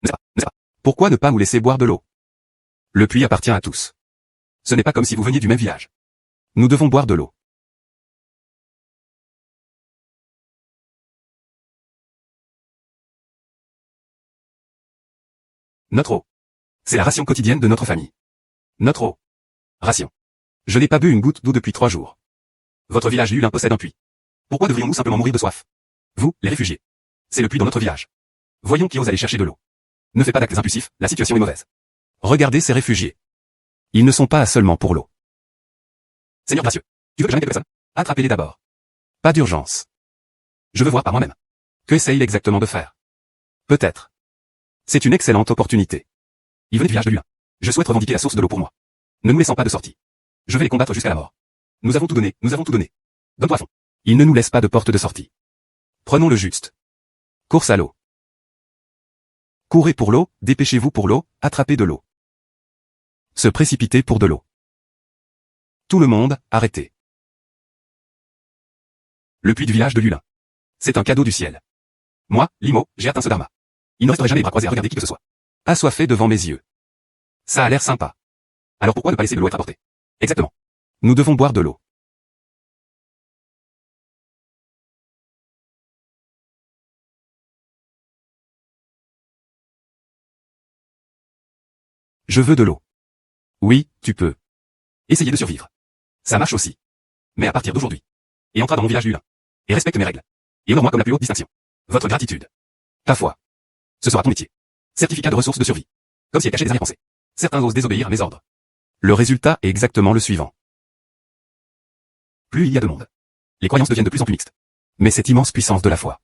Ne serre pas, ne serre pas. Pourquoi ne pas nous laisser boire de l'eau? Le puits appartient à tous. Ce n'est pas comme si vous veniez du même village. Nous devons boire de l'eau. Notre eau. C'est la ration quotidienne de notre famille. Notre eau. Ration. Je n'ai pas bu une goutte d'eau depuis 3 jours. Votre village Lulin possède un puits. Pourquoi devrions-nous simplement mourir de soif? Vous, les réfugiés. C'est le puits dans notre village. Voyons qui ose aller chercher de l'eau. Ne fais pas d'actes impulsifs, la situation est mauvaise. Regardez ces réfugiés. Ils ne sont pas seulement pour l'eau. Seigneur gracieux, tu veux que j'amène quelques personnes? Attrapez-les d'abord. Pas d'urgence. Je veux voir par moi-même. Que essaye-t-il exactement de faire? Peut-être. C'est une excellente opportunité. Ils venaient du village de Lulin. Je souhaite revendiquer la source de l'eau pour moi. Ne nous laissons pas de sortie. Je vais les combattre jusqu'à la mort. Nous avons tout donné, nous avons tout donné. Donne-toi à fond. Ils ne nous laissent pas de porte de sortie. Prenons le juste. Course à l'eau. Courez pour l'eau, dépêchez-vous pour l'eau, attrapez de l'eau. Se précipiter pour de l'eau. Tout le monde, arrêtez. Le puits du village de Lulin. C'est un cadeau du ciel. Moi, Limo, j'ai atteint ce dharma. Il ne resterait jamais les bras croisés à regarder qui que ce soit. Assoiffé devant mes yeux. Ça a l'air sympa. Alors pourquoi ne pas laisser de l'eau être apportée? Exactement. Nous devons boire de l'eau. Je veux de l'eau. Oui, tu peux. Essayez de survivre. Ça marche aussi. Mais à partir d'aujourd'hui. Et entra dans mon village Lulin. Et respecte mes règles. Et honore-moi comme la plus haute distinction. Votre gratitude. Ta foi. Ce sera ton métier. Certificat de ressources de survie. Comme si elle cachait des arrière-pensées. Certains osent désobéir à mes ordres. Le résultat est exactement le suivant. Plus il y a de monde. Les croyances deviennent de plus en plus mixtes. Mais cette immense puissance de la foi.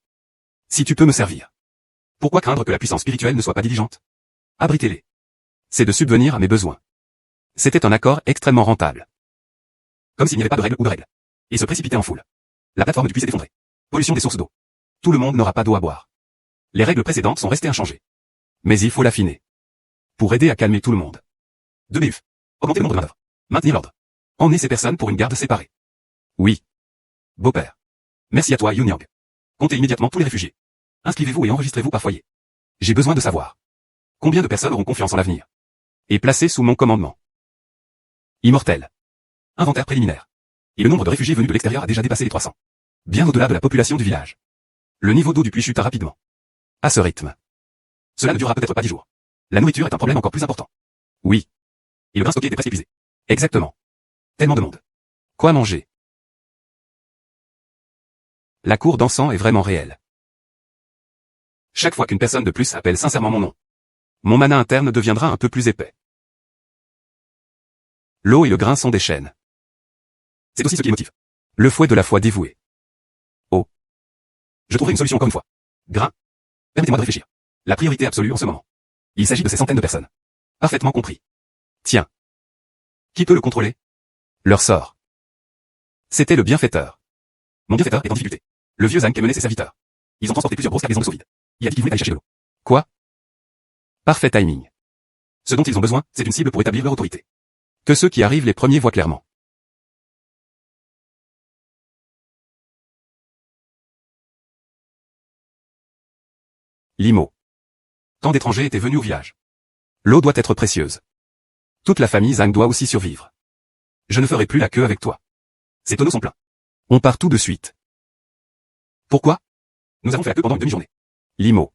Si tu peux me servir. Pourquoi craindre que la puissance spirituelle ne soit pas diligente? Abritez-les. C'est de subvenir à mes besoins. C'était un accord extrêmement rentable. Comme s'il n'y avait pas de règles ou de règles. Et se précipiter en foule. La plateforme du puits s'est effondrée. Pollution des sources d'eau. Tout le monde n'aura pas d'eau à boire. Les règles précédentes sont restées inchangées. Mais il faut l'affiner. Pour aider à calmer tout le monde. 2 BUF. Augmenter le nombre de main-d'œuvre. Maintenir l'ordre. Emmener ces personnes pour une garde séparée. Oui. Beau-père. Merci à toi, Yoon Yang. Comptez immédiatement tous les réfugiés. Inscrivez-vous et enregistrez-vous par foyer. J'ai besoin de savoir. Combien de personnes auront confiance en l'avenir? Et placées sous mon commandement. Immortel. Inventaire préliminaire. Et le nombre de réfugiés venus de l'extérieur a déjà dépassé les 300. Bien au-delà de la population du village. Le niveau d'eau du puits chuta rapidement. À ce rythme. Cela ne durera peut-être pas 10 jours. La nourriture est un problème encore plus important. Oui. Et le grain stocké était presque épuisé. Exactement. Tellement de monde. Quoi manger? La cour d'encens est vraiment réelle. Chaque fois qu'une personne de plus appelle sincèrement mon nom, mon mana interne deviendra un peu plus épais. L'eau et le grain sont des chaînes. C'est aussi ce qui les motive. Le fouet de la foi dévouée. Oh. Je trouverai une solution encore une fois. Grain. Permettez-moi de réfléchir. La priorité absolue en ce moment. Il s'agit de ces centaines de personnes. Parfaitement compris. Tiens. Qui peut le contrôler? Leur sort. C'était le bienfaiteur. Mon bienfaiteur est en difficulté. Le vieux Zhang qui menait ses serviteurs. Ils ont transporté plusieurs grosses cargaisons de sous vide. Il a dit qu'il voulait aller chercher de l'eau. Quoi? Parfait timing. Ce dont ils ont besoin, c'est une cible pour établir leur autorité. Que ceux qui arrivent les premiers voient clairement. Limo. Tant d'étrangers étaient venus au village. L'eau doit être précieuse. Toute la famille Zhang doit aussi survivre. Je ne ferai plus la queue avec toi. Ces tonneaux sont pleins. On part tout de suite. Pourquoi? Nous avons fait la queue pendant une demi-journée. Limo.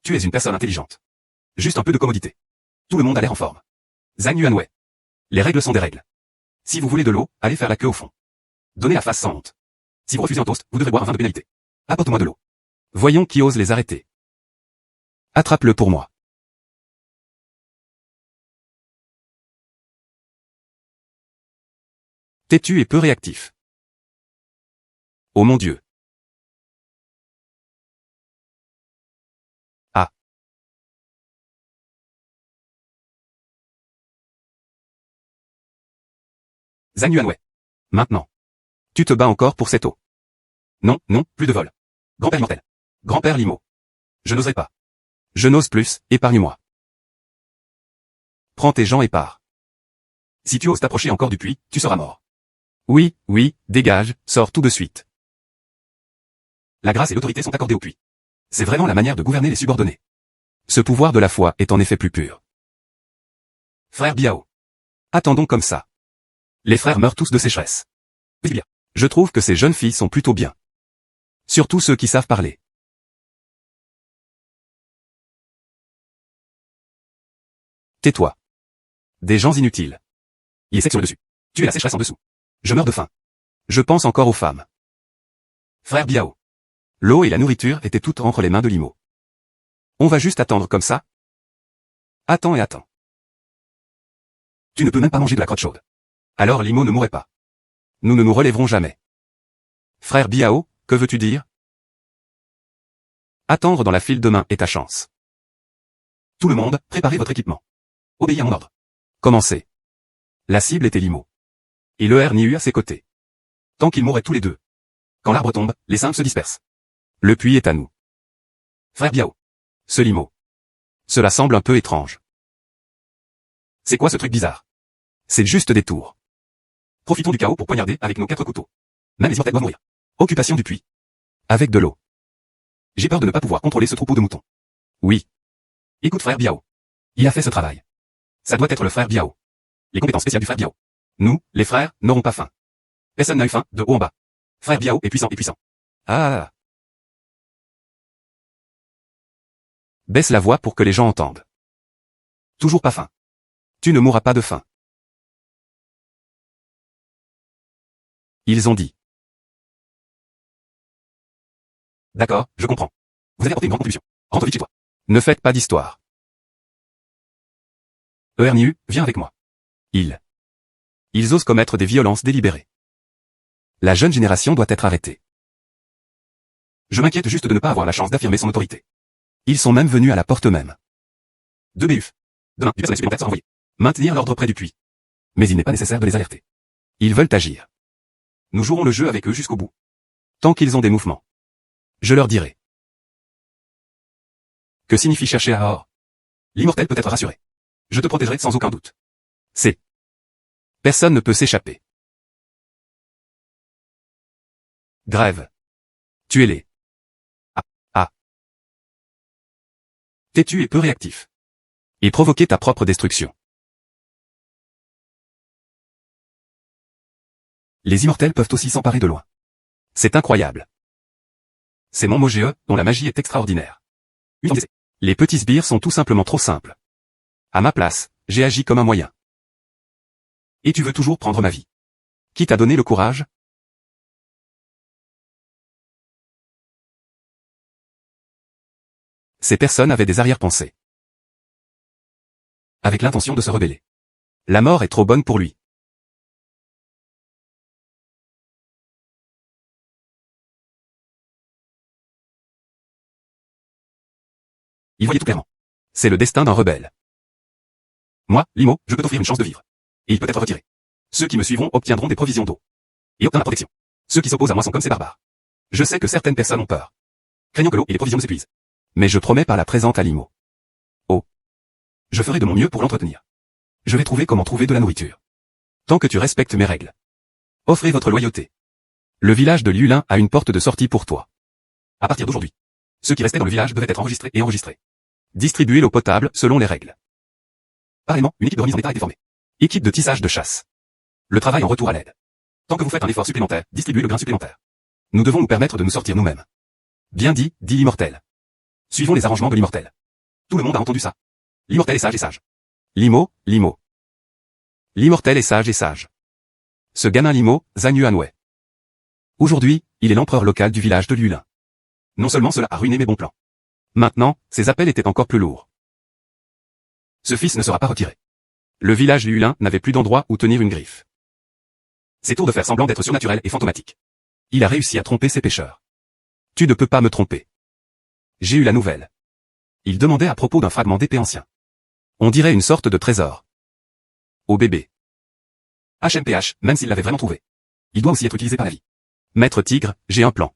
Tu es une personne intelligente. Juste un peu de commodité. Tout le monde a l'air en forme. Zhang Yuanwei. Les règles sont des règles. Si vous voulez de l'eau, allez faire la queue au fond. Donnez la face sans honte. Si vous refusez un toast, vous devrez boire un vin de pénalité. Apporte-moi de l'eau. Voyons qui ose les arrêter. Attrape-le pour moi. Têtu et peu réactif. Oh mon Dieu. Ah. Zhang Yuanwei. Maintenant. Tu te bats encore pour cette eau. Non, non, plus de vol. Grand-père immortel. Grand-père Limo. Je n'oserai pas. Je n'ose plus, épargne-moi. Prends tes gens et pars. Si tu oses t'approcher encore du puits, tu seras mort. Oui, oui, dégage, sors tout de suite. La grâce et l'autorité sont accordées au puits. C'est vraiment la manière de gouverner les subordonnés. Ce pouvoir de la foi est en effet plus pur. Frère Biao. Attendons comme ça. Les frères meurent tous de sécheresse. Oui bien. Je trouve que ces jeunes filles sont plutôt bien. Surtout ceux qui savent parler. Tais-toi. Des gens inutiles. Il est sec sur le dessus. Tu es la sécheresse en dessous. Je meurs de faim. Je pense encore aux femmes. Frère Biao. L'eau et la nourriture étaient toutes entre les mains de Limo. On va juste attendre comme ça. Attends et attends. Tu ne peux même pas manger de la crotte chaude. Alors Limo ne mourrait pas. Nous ne nous relèverons jamais. Frère Biao, que veux-tu dire? Attendre dans la file de main est ta chance. Tout le monde, préparez votre équipement. Obéis à mon ordre. Commencez. La cible était Limo. Et le Niu à ses côtés. Tant qu'ils mourraient tous les deux. Quand l'arbre tombe, les cinq se dispersent. Le puits est à nous. Frère Biao. Ce Limo. Cela semble un peu étrange. C'est quoi ce truc bizarre? C'est juste des tours. Profitons du chaos pour poignarder avec nos 4 couteaux. Même les mortels doivent mourir. Occupation du puits. Avec de l'eau. J'ai peur de ne pas pouvoir contrôler ce troupeau de moutons. Oui. Écoute frère Biao. Il a fait ce travail. Ça doit être le frère Biao. Les compétences spéciales du frère Biao. Nous, les frères, n'aurons pas faim. Personne n'a eu faim, de haut en bas. Frère Biao est puissant et puissant. Ah. Baisse la voix pour que les gens entendent. Toujours pas faim. Tu ne mourras pas de faim. Ils ont dit. D'accord, je comprends. Vous avez apporté une grande contribution. Rentre vite chez toi. Ne faites pas d'histoire. Niu, viens avec moi. Ils osent commettre des violences délibérées. La jeune génération doit être arrêtée. Je m'inquiète juste de ne pas avoir la chance d'affirmer son autorité. Ils sont même venus à la porte même. 2 BUF. Demain, du personnel supplémentaire sera envoyé. Maintenir l'ordre près du puits. Mais il n'est pas nécessaire de les alerter. Ils veulent agir. Nous jouerons le jeu avec eux jusqu'au bout. Tant qu'ils ont des mouvements. Je leur dirai. Que signifie chercher à Or? L'immortel peut être rassuré. Je te protégerai sans aucun doute. C. Personne ne peut s'échapper. Grève. Tuez-les. A. Têtu et peu réactif. Et provoquer ta propre destruction. Les immortels peuvent aussi s'emparer de loin. C'est incroyable. C'est mon Mogé, dont la magie est extraordinaire. Les petits sbires sont tout simplement trop simples. À ma place, j'ai agi comme un moyen. Et tu veux toujours prendre ma vie. Qui t'a donné le courage? Ces personnes avaient des arrière-pensées. Avec l'intention de se rebeller. La mort est trop bonne pour lui. Il voyait tout clairement. C'est le destin d'un rebelle. Moi, Limo, je peux t'offrir une chance de vivre. Et il peut être retiré. Ceux qui me suivront obtiendront des provisions d'eau. Et obtiendront la protection. Ceux qui s'opposent à moi sont comme ces barbares. Je sais que certaines personnes ont peur. Craignant que l'eau et les provisions ne s'épuisent. Mais je promets par la présente à Limo. Oh. Je ferai de mon mieux pour l'entretenir. Je vais trouver comment trouver de la nourriture. Tant que tu respectes mes règles. Offrez votre loyauté. Le village de Liulin a une porte de sortie pour toi. À partir d'aujourd'hui. Ceux qui restaient dans le village devaient être enregistrés et enregistrés. Distribuer l'eau potable selon les règles. Pareillement, une équipe de remise en état a été formée. Équipe de tissage de chasse. Le travail en retour à l'aide. Tant que vous faites un effort supplémentaire, distribuez le grain supplémentaire. Nous devons nous permettre de nous sortir nous-mêmes. Bien dit l'immortel. Suivons les arrangements de l'immortel. Tout le monde a entendu ça. L'immortel est sage et sage. Limo. L'immortel est sage et sage. Ce gamin Limo, Zanyu Anoué. Aujourd'hui, il est l'empereur local du village de Liulin. Non seulement cela a ruiné mes bons plans. Maintenant, ses appels étaient encore plus lourds. Ce fils ne sera pas retiré. Le village Liulin n'avait plus d'endroit où tenir une griffe. C'est tour de faire semblant d'être surnaturel et fantomatique. Il a réussi à tromper ses pêcheurs. Tu ne peux pas me tromper. J'ai eu la nouvelle. Il demandait à propos d'un fragment d'épée ancien. On dirait une sorte de trésor. Au bébé. HMPH, même s'il l'avait vraiment trouvé. Il doit aussi être utilisé par la vie. Maître Tigre, j'ai un plan.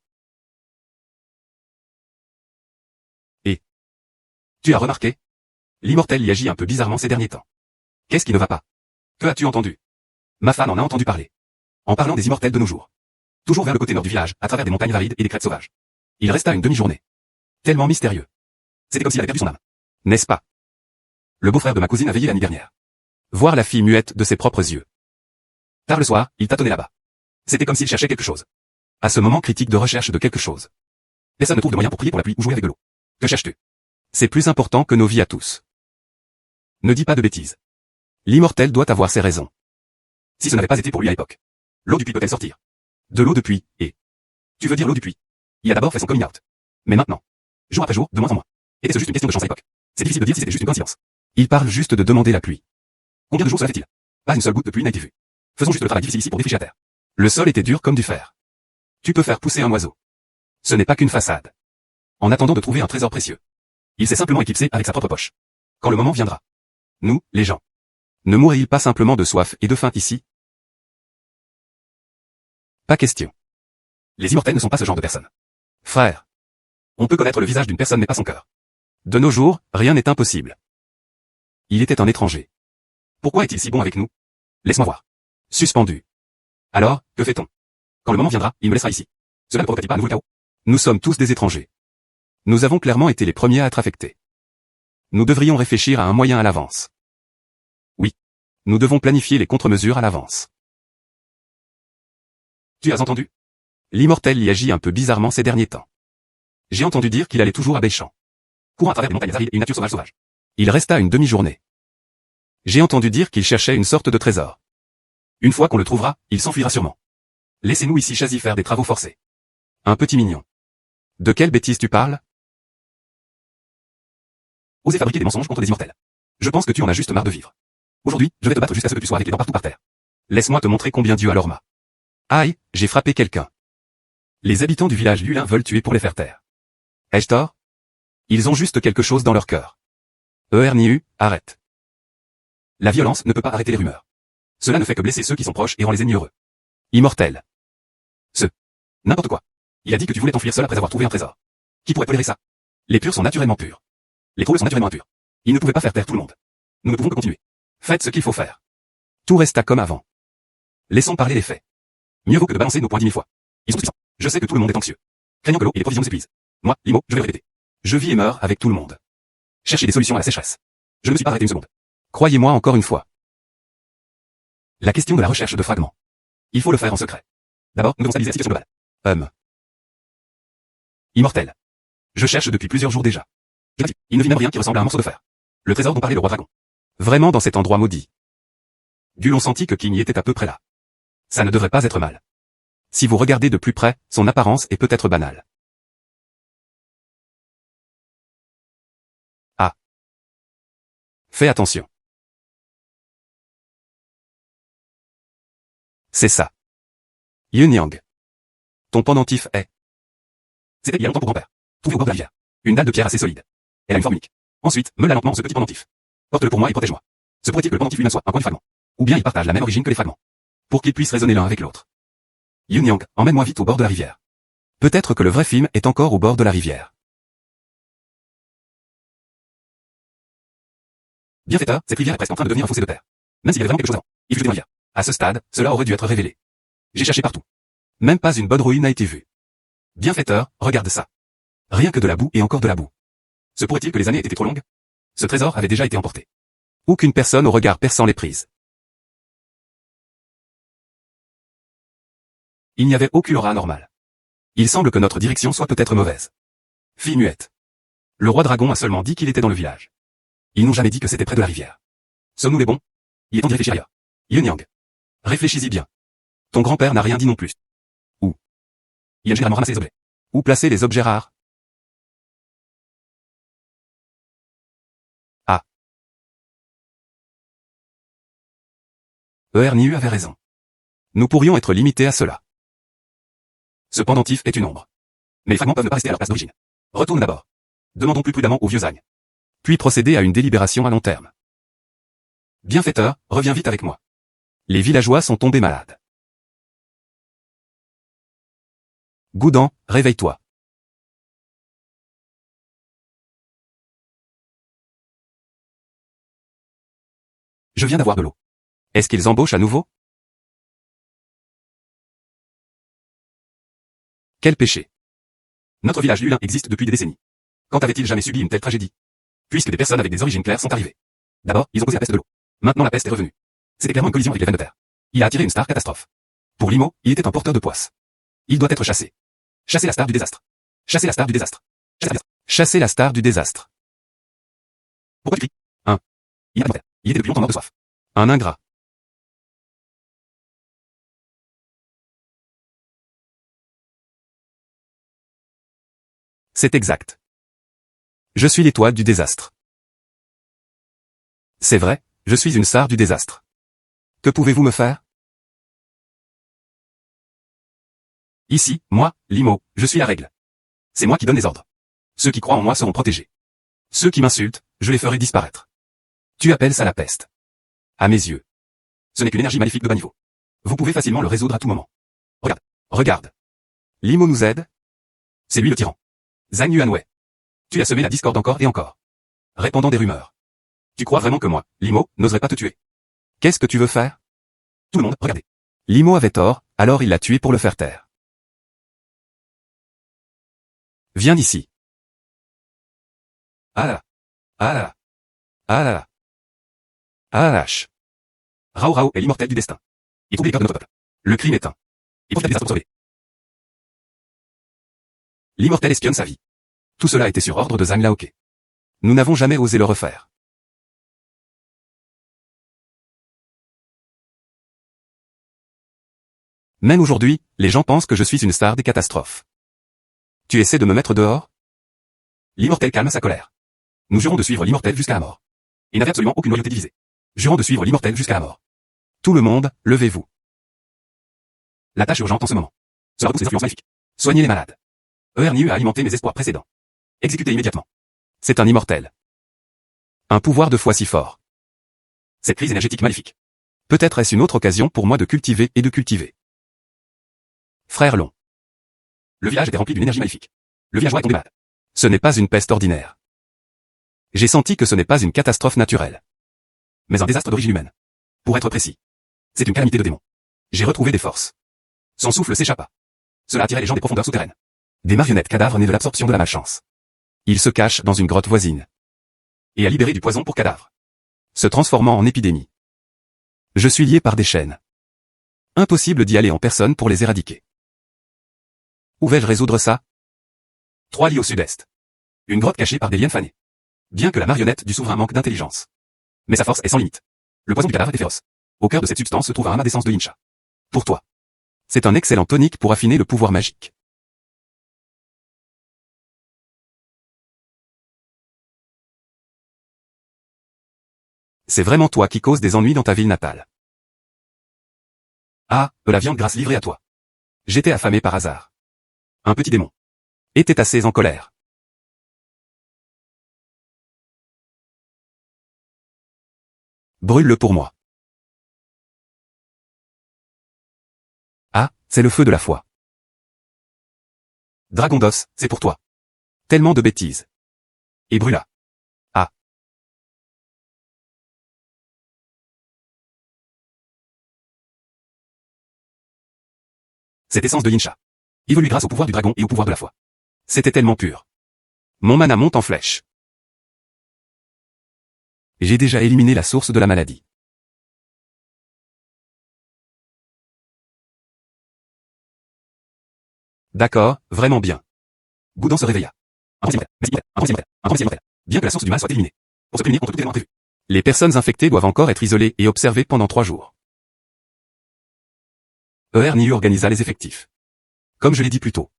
Et tu as remarqué? L'immortel y agit un peu bizarrement ces derniers temps. Qu'est-ce qui ne va pas? Que as-tu entendu? Ma femme en a entendu parler. En parlant des immortels de nos jours. Toujours vers le côté nord du village, à travers des montagnes arides et des crêtes sauvages. Il resta une demi-journée. Tellement mystérieux. C'était comme s'il avait perdu son âme. N'est-ce pas? Le beau-frère de ma cousine a veillé la nuit dernière. Voir la fille muette de ses propres yeux. Tard le soir, il tâtonnait là-bas. C'était comme s'il cherchait quelque chose. À ce moment critique de recherche de quelque chose. Personne ne trouve de moyen pour prier pour la pluie ou jouer avec de l'eau. Que cherches-tu? C'est plus important que nos vies à tous. Ne dis pas de bêtises. L'immortel doit avoir ses raisons. Si ce n'avait pas été pour lui à l'époque. L'eau du puits peut-elle sortir? De l'eau de puits, et... Tu veux dire l'eau du puits? Il a d'abord fait son coming out. Mais maintenant, jour après jour, de moins en moins. Était-ce juste une question de chance à l'époque? C'est difficile de dire si c'était juste une coïncidence. Il parle juste de demander la pluie. Combien de jours cela fait-il? Pas une seule goutte de pluie n'a été vue. Faisons juste le travail difficile ici pour défricher la terre. Le sol était dur comme du fer. Tu peux faire pousser un oiseau. Ce n'est pas qu'une façade. En attendant de trouver un trésor précieux. Il s'est simplement éclipsé avec sa propre poche. Quand le moment viendra. Nous, les gens. Ne mourrait-il pas simplement de soif et de faim ici? Pas question. Les immortels ne sont pas ce genre de personnes. Frère. On peut connaître le visage d'une personne mais pas son cœur. De nos jours, rien n'est impossible. Il était un étranger. Pourquoi est-il si bon avec nous? Laisse-moi voir. Suspendu. Alors, que fait-on? Quand le moment viendra, il me laissera ici. Cela ne provoque-t-il pas un nouveau chaos? Nous sommes tous des étrangers. Nous avons clairement été les premiers à être affectés. Nous devrions réfléchir à un moyen à l'avance. Oui. Nous devons planifier les contre-mesures à l'avance. Tu as entendu? L'immortel y agit un peu bizarrement ces derniers temps. J'ai entendu dire qu'il allait toujours à Béchamp. Courant à travers des montagnes arides et une nature sauvage. Il resta une demi-journée. J'ai entendu dire qu'il cherchait une sorte de trésor. Une fois qu'on le trouvera, il s'enfuira sûrement. Laissez-nous ici Chazy faire des travaux forcés. Un petit mignon. De quelle bêtise tu parles? Oser fabriquer des mensonges contre des immortels. Je pense que tu en as juste marre de vivre. Aujourd'hui, je vais te battre jusqu'à ce que tu sois avec les dents partout par terre. Laisse-moi te montrer combien Dieu a l'orma. Aïe, j'ai frappé quelqu'un. Les habitants du village Lulin veulent tuer pour les faire taire. Ai-je tort? Ils ont juste quelque chose dans leur cœur. Erniu, arrête. La violence ne peut pas arrêter les rumeurs. Cela ne fait que blesser ceux qui sont proches et rend les ennemis heureux. Immortel. N'importe quoi. Il a dit que tu voulais t'enfuir seul après avoir trouvé un trésor. Qui pourrait tolérer ça? Les purs sont naturellement purs. Les troubles sont naturellement impurs. Ils ne pouvaient pas faire taire tout le monde. Nous ne pouvons que continuer. Faites ce qu'il faut faire. Tout resta comme avant. Laissons parler les faits. Mieux vaut que de balancer nos points 10 000 fois. Ils sont puissants. Je sais que tout le monde est anxieux. Craignant que l'eau et les provisions s'épuisent. Moi, Limo, je vais le répéter. Je vis et meurs avec tout le monde. Cherchez des solutions à la sécheresse. Je ne me suis pas arrêté une seconde. Croyez-moi encore une fois. La question de la recherche de fragments. Il faut le faire en secret. D'abord, nous devons stabiliser la situation globale. Immortel. Je cherche depuis plusieurs jours déjà. Il ne vit même rien qui ressemble à un morceau de fer. Le trésor dont parlait le roi dragon. Vraiment dans cet endroit maudit. Gulon sentit que King y était à peu près là. Ça ne devrait pas être mal. Si vous regardez de plus près, son apparence est peut-être banale. Ah. Fais attention. C'est ça. Yunyang. Ton pendentif est... C'était il y a longtemps pour grand-père. Trouvé au bord de la rivière. Une dalle de pierre assez solide. Elle a une forme unique. Ensuite, meule lentement ce petit pendentif. Porte-le pour moi et protège-moi. Se pourrait-il que le pendentif lui-même soit un coin du fragment? Ou bien ils partagent la même origine que les fragments. Pour qu'ils puissent résonner l'un avec l'autre. Yunyang, emmène-moi vite au bord de la rivière. Peut-être que le vrai film est encore au bord de la rivière. Bienfaiteur, cette rivière est presque en train de devenir un fossé de terre. Même s'il y avait vraiment quelque chose avant. Il fut une rivière. À ce stade, cela aurait dû être révélé. J'ai cherché partout. Même pas une bonne ruine n'a été vue. Bienfaiteur, regarde ça. Rien que de la boue et encore de la boue. Se pourrait-il que les années aient été trop longues? Ce trésor avait déjà été emporté. Ou qu'une personne au regard perçant les prise. Il n'y avait aucune aura anormale. Il semble que notre direction soit peut-être mauvaise. Fille muette. Le roi dragon a seulement dit qu'il était dans le village. Ils n'ont jamais dit que c'était près de la rivière. Sommes-nous les bons? Il est temps d'y réfléchir ailleurs. Yunyang. Réfléchis-y bien. Ton grand-père n'a rien dit non plus. Où? Il a généralement ramassé les objets. Où placer les objets rares? Ah. Erniu avait raison. Nous pourrions être limités à cela. Ce pendentif est une ombre. Mais les fragments peuvent ne pas rester à leur place d'origine. Retourne d'abord. Demandons plus prudemment au vieux Zang. Puis procéder à une délibération à long terme. Bienfaiteur, reviens vite avec moi. Les villageois sont tombés malades. Goudan, réveille-toi. Je viens d'avoir de l'eau. Est-ce qu'ils embauchent à nouveau? Quel péché. Notre village Lulin existe depuis des décennies. Quand avait-il jamais subi une telle tragédie? Puisque des personnes avec des origines claires sont arrivées. D'abord, ils ont causé la peste de l'eau. Maintenant la peste est revenue. C'était clairement une collision avec les veines de terre. Il a attiré une star catastrophe. Pour Limo, il était un porteur de poisse. Il doit être chassé. Chasser la star du désastre. Chasser la star du désastre. Chasser la star du désastre. Pourquoi tu cries? Il n'a pas de mortel. Il était depuis longtemps mort de soif. Un ingrat. C'est exact. Je suis l'étoile du désastre. C'est vrai, je suis une star du désastre. Que pouvez-vous me faire? Ici, moi, Limo, je suis la règle. C'est moi qui donne les ordres. Ceux qui croient en moi seront protégés. Ceux qui m'insultent, je les ferai disparaître. Tu appelles ça la peste. À mes yeux. Ce n'est qu'une énergie maléfique de bas niveau. Vous pouvez facilement le résoudre à tout moment. Regarde. Regarde. Limo nous aide? C'est lui le tyran. Zhang Yuanwei. Tu as semé la discorde encore et encore. Répandant des rumeurs. Tu crois vraiment que moi, Limo, n'oserais pas te tuer? Qu'est-ce que tu veux faire? Tout le monde, regardez. Limo avait tort, alors il l'a tué pour le faire taire. Viens d'ici. Ah là là. Ah là là. Ah là là. Ah la lâche. Rao Rao est l'immortel du destin. Il trouve les cœurs de notre peuple. Le crime est un. Il profite des désastres pour sauver. L'immortel espionne sa vie. Tout cela était sur ordre de Zhang Laoke. Nous n'avons jamais osé le refaire. Même aujourd'hui, les gens pensent que je suis une star des catastrophes. Tu essaies de me mettre dehors? L'immortel calme sa colère. Nous jurons de suivre l'immortel jusqu'à la mort. Il n'avait absolument aucune loyauté divisée. Jurons de suivre l'immortel jusqu'à la mort. Tout le monde, levez-vous. La tâche urgente en ce moment. Cela repousse les influences maléfiques. Soignez les malades. Erniu a alimenté mes espoirs précédents. Exécutez immédiatement. C'est un immortel. Un pouvoir de foi si fort. Cette crise énergétique maléfique. Peut-être est-ce une autre occasion pour moi de cultiver et de cultiver. Frère Long. Le village était rempli d'une énergie maléfique. Le villageois est tombé malade. Ce n'est pas une peste ordinaire. J'ai senti que ce n'est pas une catastrophe naturelle. Mais un désastre d'origine humaine. Pour être précis. C'est une calamité de démon. J'ai retrouvé des forces. Son souffle s'échappa. Cela attirait les gens des profondeurs souterraines. Des marionnettes cadavres nées de l'absorption de la malchance. Il se cache dans une grotte voisine. Et a libéré du poison pour cadavres. Se transformant en épidémie. Je suis lié par des chaînes. Impossible d'y aller en personne pour les éradiquer. Où vais-je résoudre ça? 3 lits au sud-est. Une grotte cachée par des liens fanés. Bien que la marionnette du souverain manque d'intelligence. Mais sa force est sans limite. Le poison du cadavre est féroce. Au cœur de cette substance se trouve un amas d'essence de Yincha. Pour toi. C'est un excellent tonique pour affiner le pouvoir magique. C'est vraiment toi qui causes des ennuis dans ta ville natale. Ah, la viande grasse livrée à toi. J'étais affamé par hasard. Un petit démon. Était assez en colère. Brûle-le pour moi. Ah, c'est le feu de la foi. Dragon d'os, c'est pour toi. Tellement de bêtises. Et brûla. Ah. Cette essence de Yincha. Évolue grâce au pouvoir du dragon et au pouvoir de la foi. C'était tellement pur. Mon mana monte en flèche. J'ai déjà éliminé la source de la maladie. D'accord, vraiment bien. Boudan se réveilla. Bien que la source du mal soit éliminée. Pour se prémunir contre tout élément imprévu. Les personnes infectées doivent encore être isolées et observées pendant 3 jours. Erniu organisa les effectifs. Comme je l'ai dit plus tôt.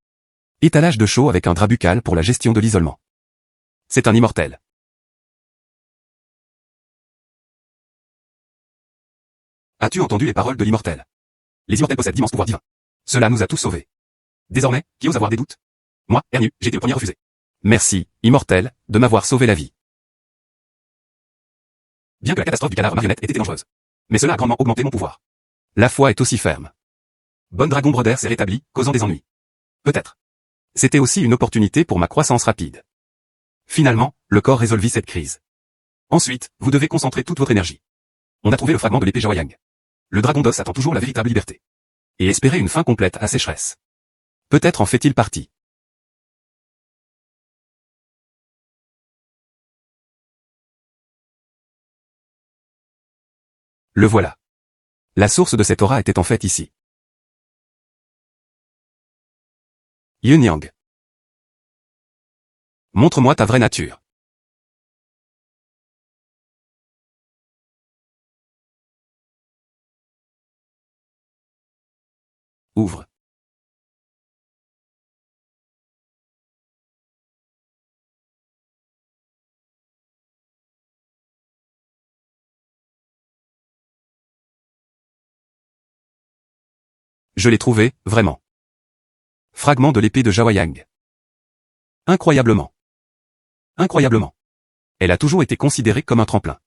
Étalage de chaux avec un drap buccal pour la gestion de l'isolement. C'est un immortel. As-tu entendu les paroles de l'immortel? Les immortels possèdent d'immenses pouvoirs divins. Cela nous a tous sauvés. Désormais, qui ose avoir des doutes? Moi, Erniu, j'ai été le premier refusé. Merci, immortel, de m'avoir sauvé la vie. Bien que la catastrophe du cadavre marionnette ait été dangereuse. Mais cela a grandement augmenté mon pouvoir. La foi est aussi ferme. Bonne Dragon Brother s'est rétabli, causant des ennuis. Peut-être. C'était aussi une opportunité pour ma croissance rapide. Finalement, le corps résolvit cette crise. Ensuite, vous devez concentrer toute votre énergie. On a trouvé le fragment de l'épée Jawayang. Le dragon d'os attend toujours la véritable liberté. Et espérer une fin complète à sécheresse. Peut-être en fait-il partie. Le voilà. La source de cette aura était en fait ici. Yunyang. Montre-moi ta vraie nature. Ouvre. Je l'ai trouvé, vraiment. Fragment de l'épée de Jawayang. Incroyablement. Incroyablement. Elle a toujours été considérée comme un tremplin.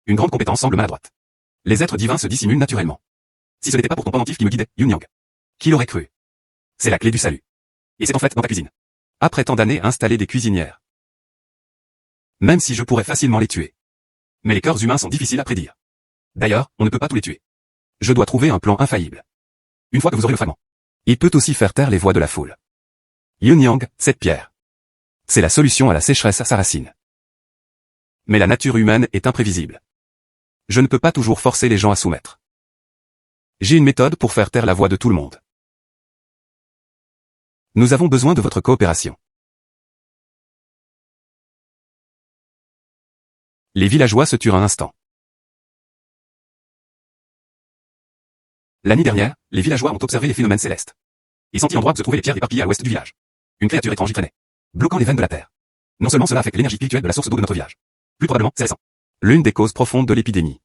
Une grande compétence semble maladroite. Les êtres divins se dissimulent naturellement. Si ce n'était pas pour ton pendentif qui me guidait, Yunyang. Qui l'aurait cru? C'est la clé du salut. Et c'est en fait dans ta cuisine. Après tant d'années à installer des cuisinières. Même si je pourrais facilement les tuer. Mais les cœurs humains sont difficiles à prédire. D'ailleurs, on ne peut pas tous les tuer. Je dois trouver un plan infaillible. Une fois que vous aurez le fragment. Il peut aussi faire taire les voix de la foule. Yunyang, cette pierre. C'est la solution à la sécheresse à sa racine. Mais la nature humaine est imprévisible. Je ne peux pas toujours forcer les gens à soumettre. J'ai une méthode pour faire taire la voix de tout le monde. Nous avons besoin de votre coopération. Les villageois se turent un instant. L'année dernière, les villageois ont observé les phénomènes célestes. Et senti l'endroit où se trouvaient les pierres éparpillées à l'ouest du village. Une créature étrange y traînait, bloquant les veines de la terre. Non seulement cela affecte l'énergie spirituelle de la source d'eau de notre village. Plus probablement, c'est récent. L'une des causes profondes de l'épidémie.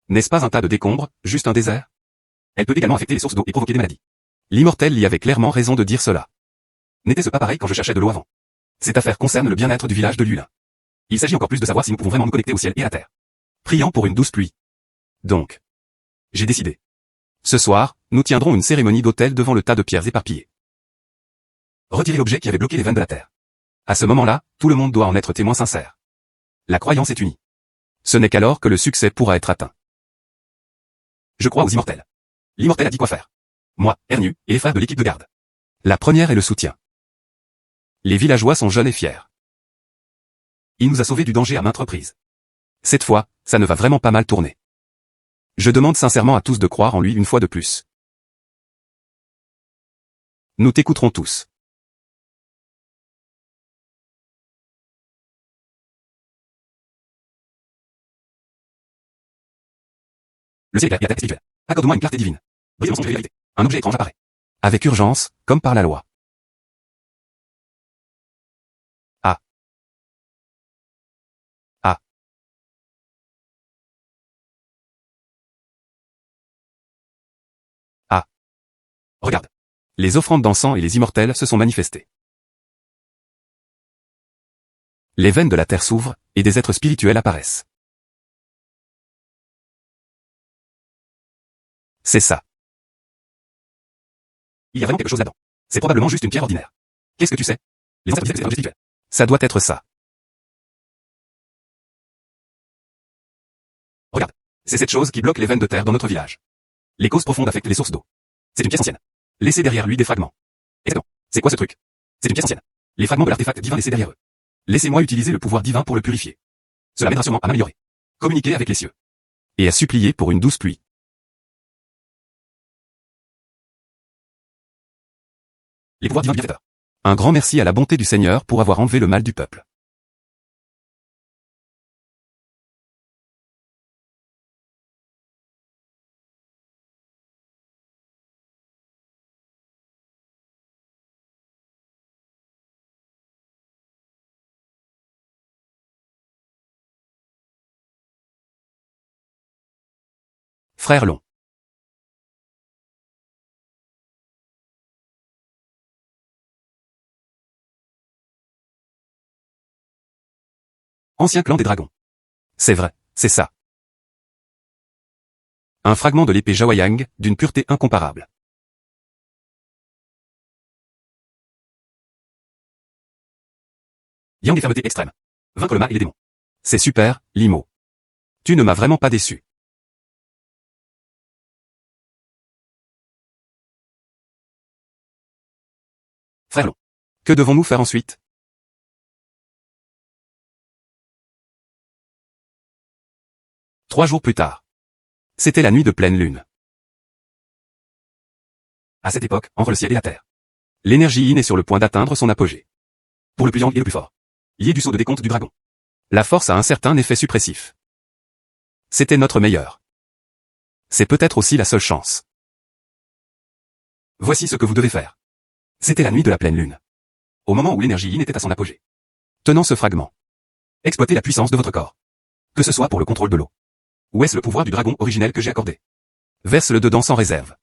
N'est-ce pas un tas de décombres, juste un désert? Elle peut également affecter les sources d'eau et provoquer des maladies. L'immortel y avait clairement raison de dire cela. N'était-ce pas pareil quand je cherchais de l'eau avant? Cette affaire concerne le bien-être du village de Lulin. Il s'agit encore plus de savoir si nous pouvons vraiment nous connecter au ciel et à la terre. Priant pour une douce pluie. Donc, j'ai décidé. Ce soir, nous tiendrons une cérémonie d'autel devant le tas de pierres éparpillées. Retirez l'objet qui avait bloqué les veines de la terre. À ce moment-là, tout le monde doit en être témoin sincère. La croyance est unie. Ce n'est qu'alors que le succès pourra être atteint. Je crois aux immortels. L'immortel a dit quoi faire. Moi, Ernu, et les frères de l'équipe de garde. La première est le soutien. Les villageois sont jeunes et fiers. Il nous a sauvés du danger à maintes reprises. Cette fois, ça ne va vraiment pas mal tourner. Je demande sincèrement à tous de croire en lui une fois de plus. Nous t'écouterons tous. Le ciel est la terre spirituelle. Accorde-moi une clarté divine. Brise le mensonge et la vérité. Un objet étrange apparaît. Avec urgence, comme par la loi. Ah. Ah. Ah. Regarde. Les offrandes d'encens et les immortels se sont manifestés. Les veines de la terre s'ouvrent, et des êtres spirituels apparaissent. C'est ça. Il y a vraiment quelque chose là-dedans. C'est probablement juste une pierre ordinaire. Qu'est-ce que tu sais? Les ancêtres disaient que c'était un objet spirituel. Ça doit être ça. Regarde. C'est cette chose qui bloque les veines de terre dans notre village. Les causes profondes affectent les sources d'eau. C'est une pièce ancienne. Laissez derrière lui des fragments. Exactement. C'est quoi ce truc? C'est une pièce ancienne. Les fragments de l'artefact divin laissés derrière eux. Laissez-moi utiliser le pouvoir divin pour le purifier. Cela m'aidera sûrement à m'améliorer. Communiquer avec les cieux. Et à supplier pour une douce pluie. Les pouvoirs divins bienfaiteurs. Un grand merci à la bonté du Seigneur pour avoir enlevé le mal du peuple. Frère Long. Ancien clan des dragons. C'est vrai, c'est ça. Un fragment de l'épée Jawayang, d'une pureté incomparable. Yang des fermetés extrêmes. Vaincre le mal et les démons. C'est super, Limo. Tu ne m'as vraiment pas déçu. Frère Long. Que devons-nous faire ensuite? Trois jours plus tard. C'était la nuit de pleine lune. À cette époque, entre le ciel et la terre. L'énergie yin est sur le point d'atteindre son apogée. Pour le plus yang et le plus fort. Lié du sceau de décompte du dragon. La force a un certain effet suppressif. C'était notre meilleur. C'est peut-être aussi la seule chance. Voici ce que vous devez faire. C'était la nuit de la pleine lune. Au moment où l'énergie yin était à son apogée. Tenant ce fragment. Exploitez la puissance de votre corps. Que ce soit pour le contrôle de l'eau. Ou est-ce le pouvoir du dragon originel que j'ai accordé? Verse-le dedans sans réserve.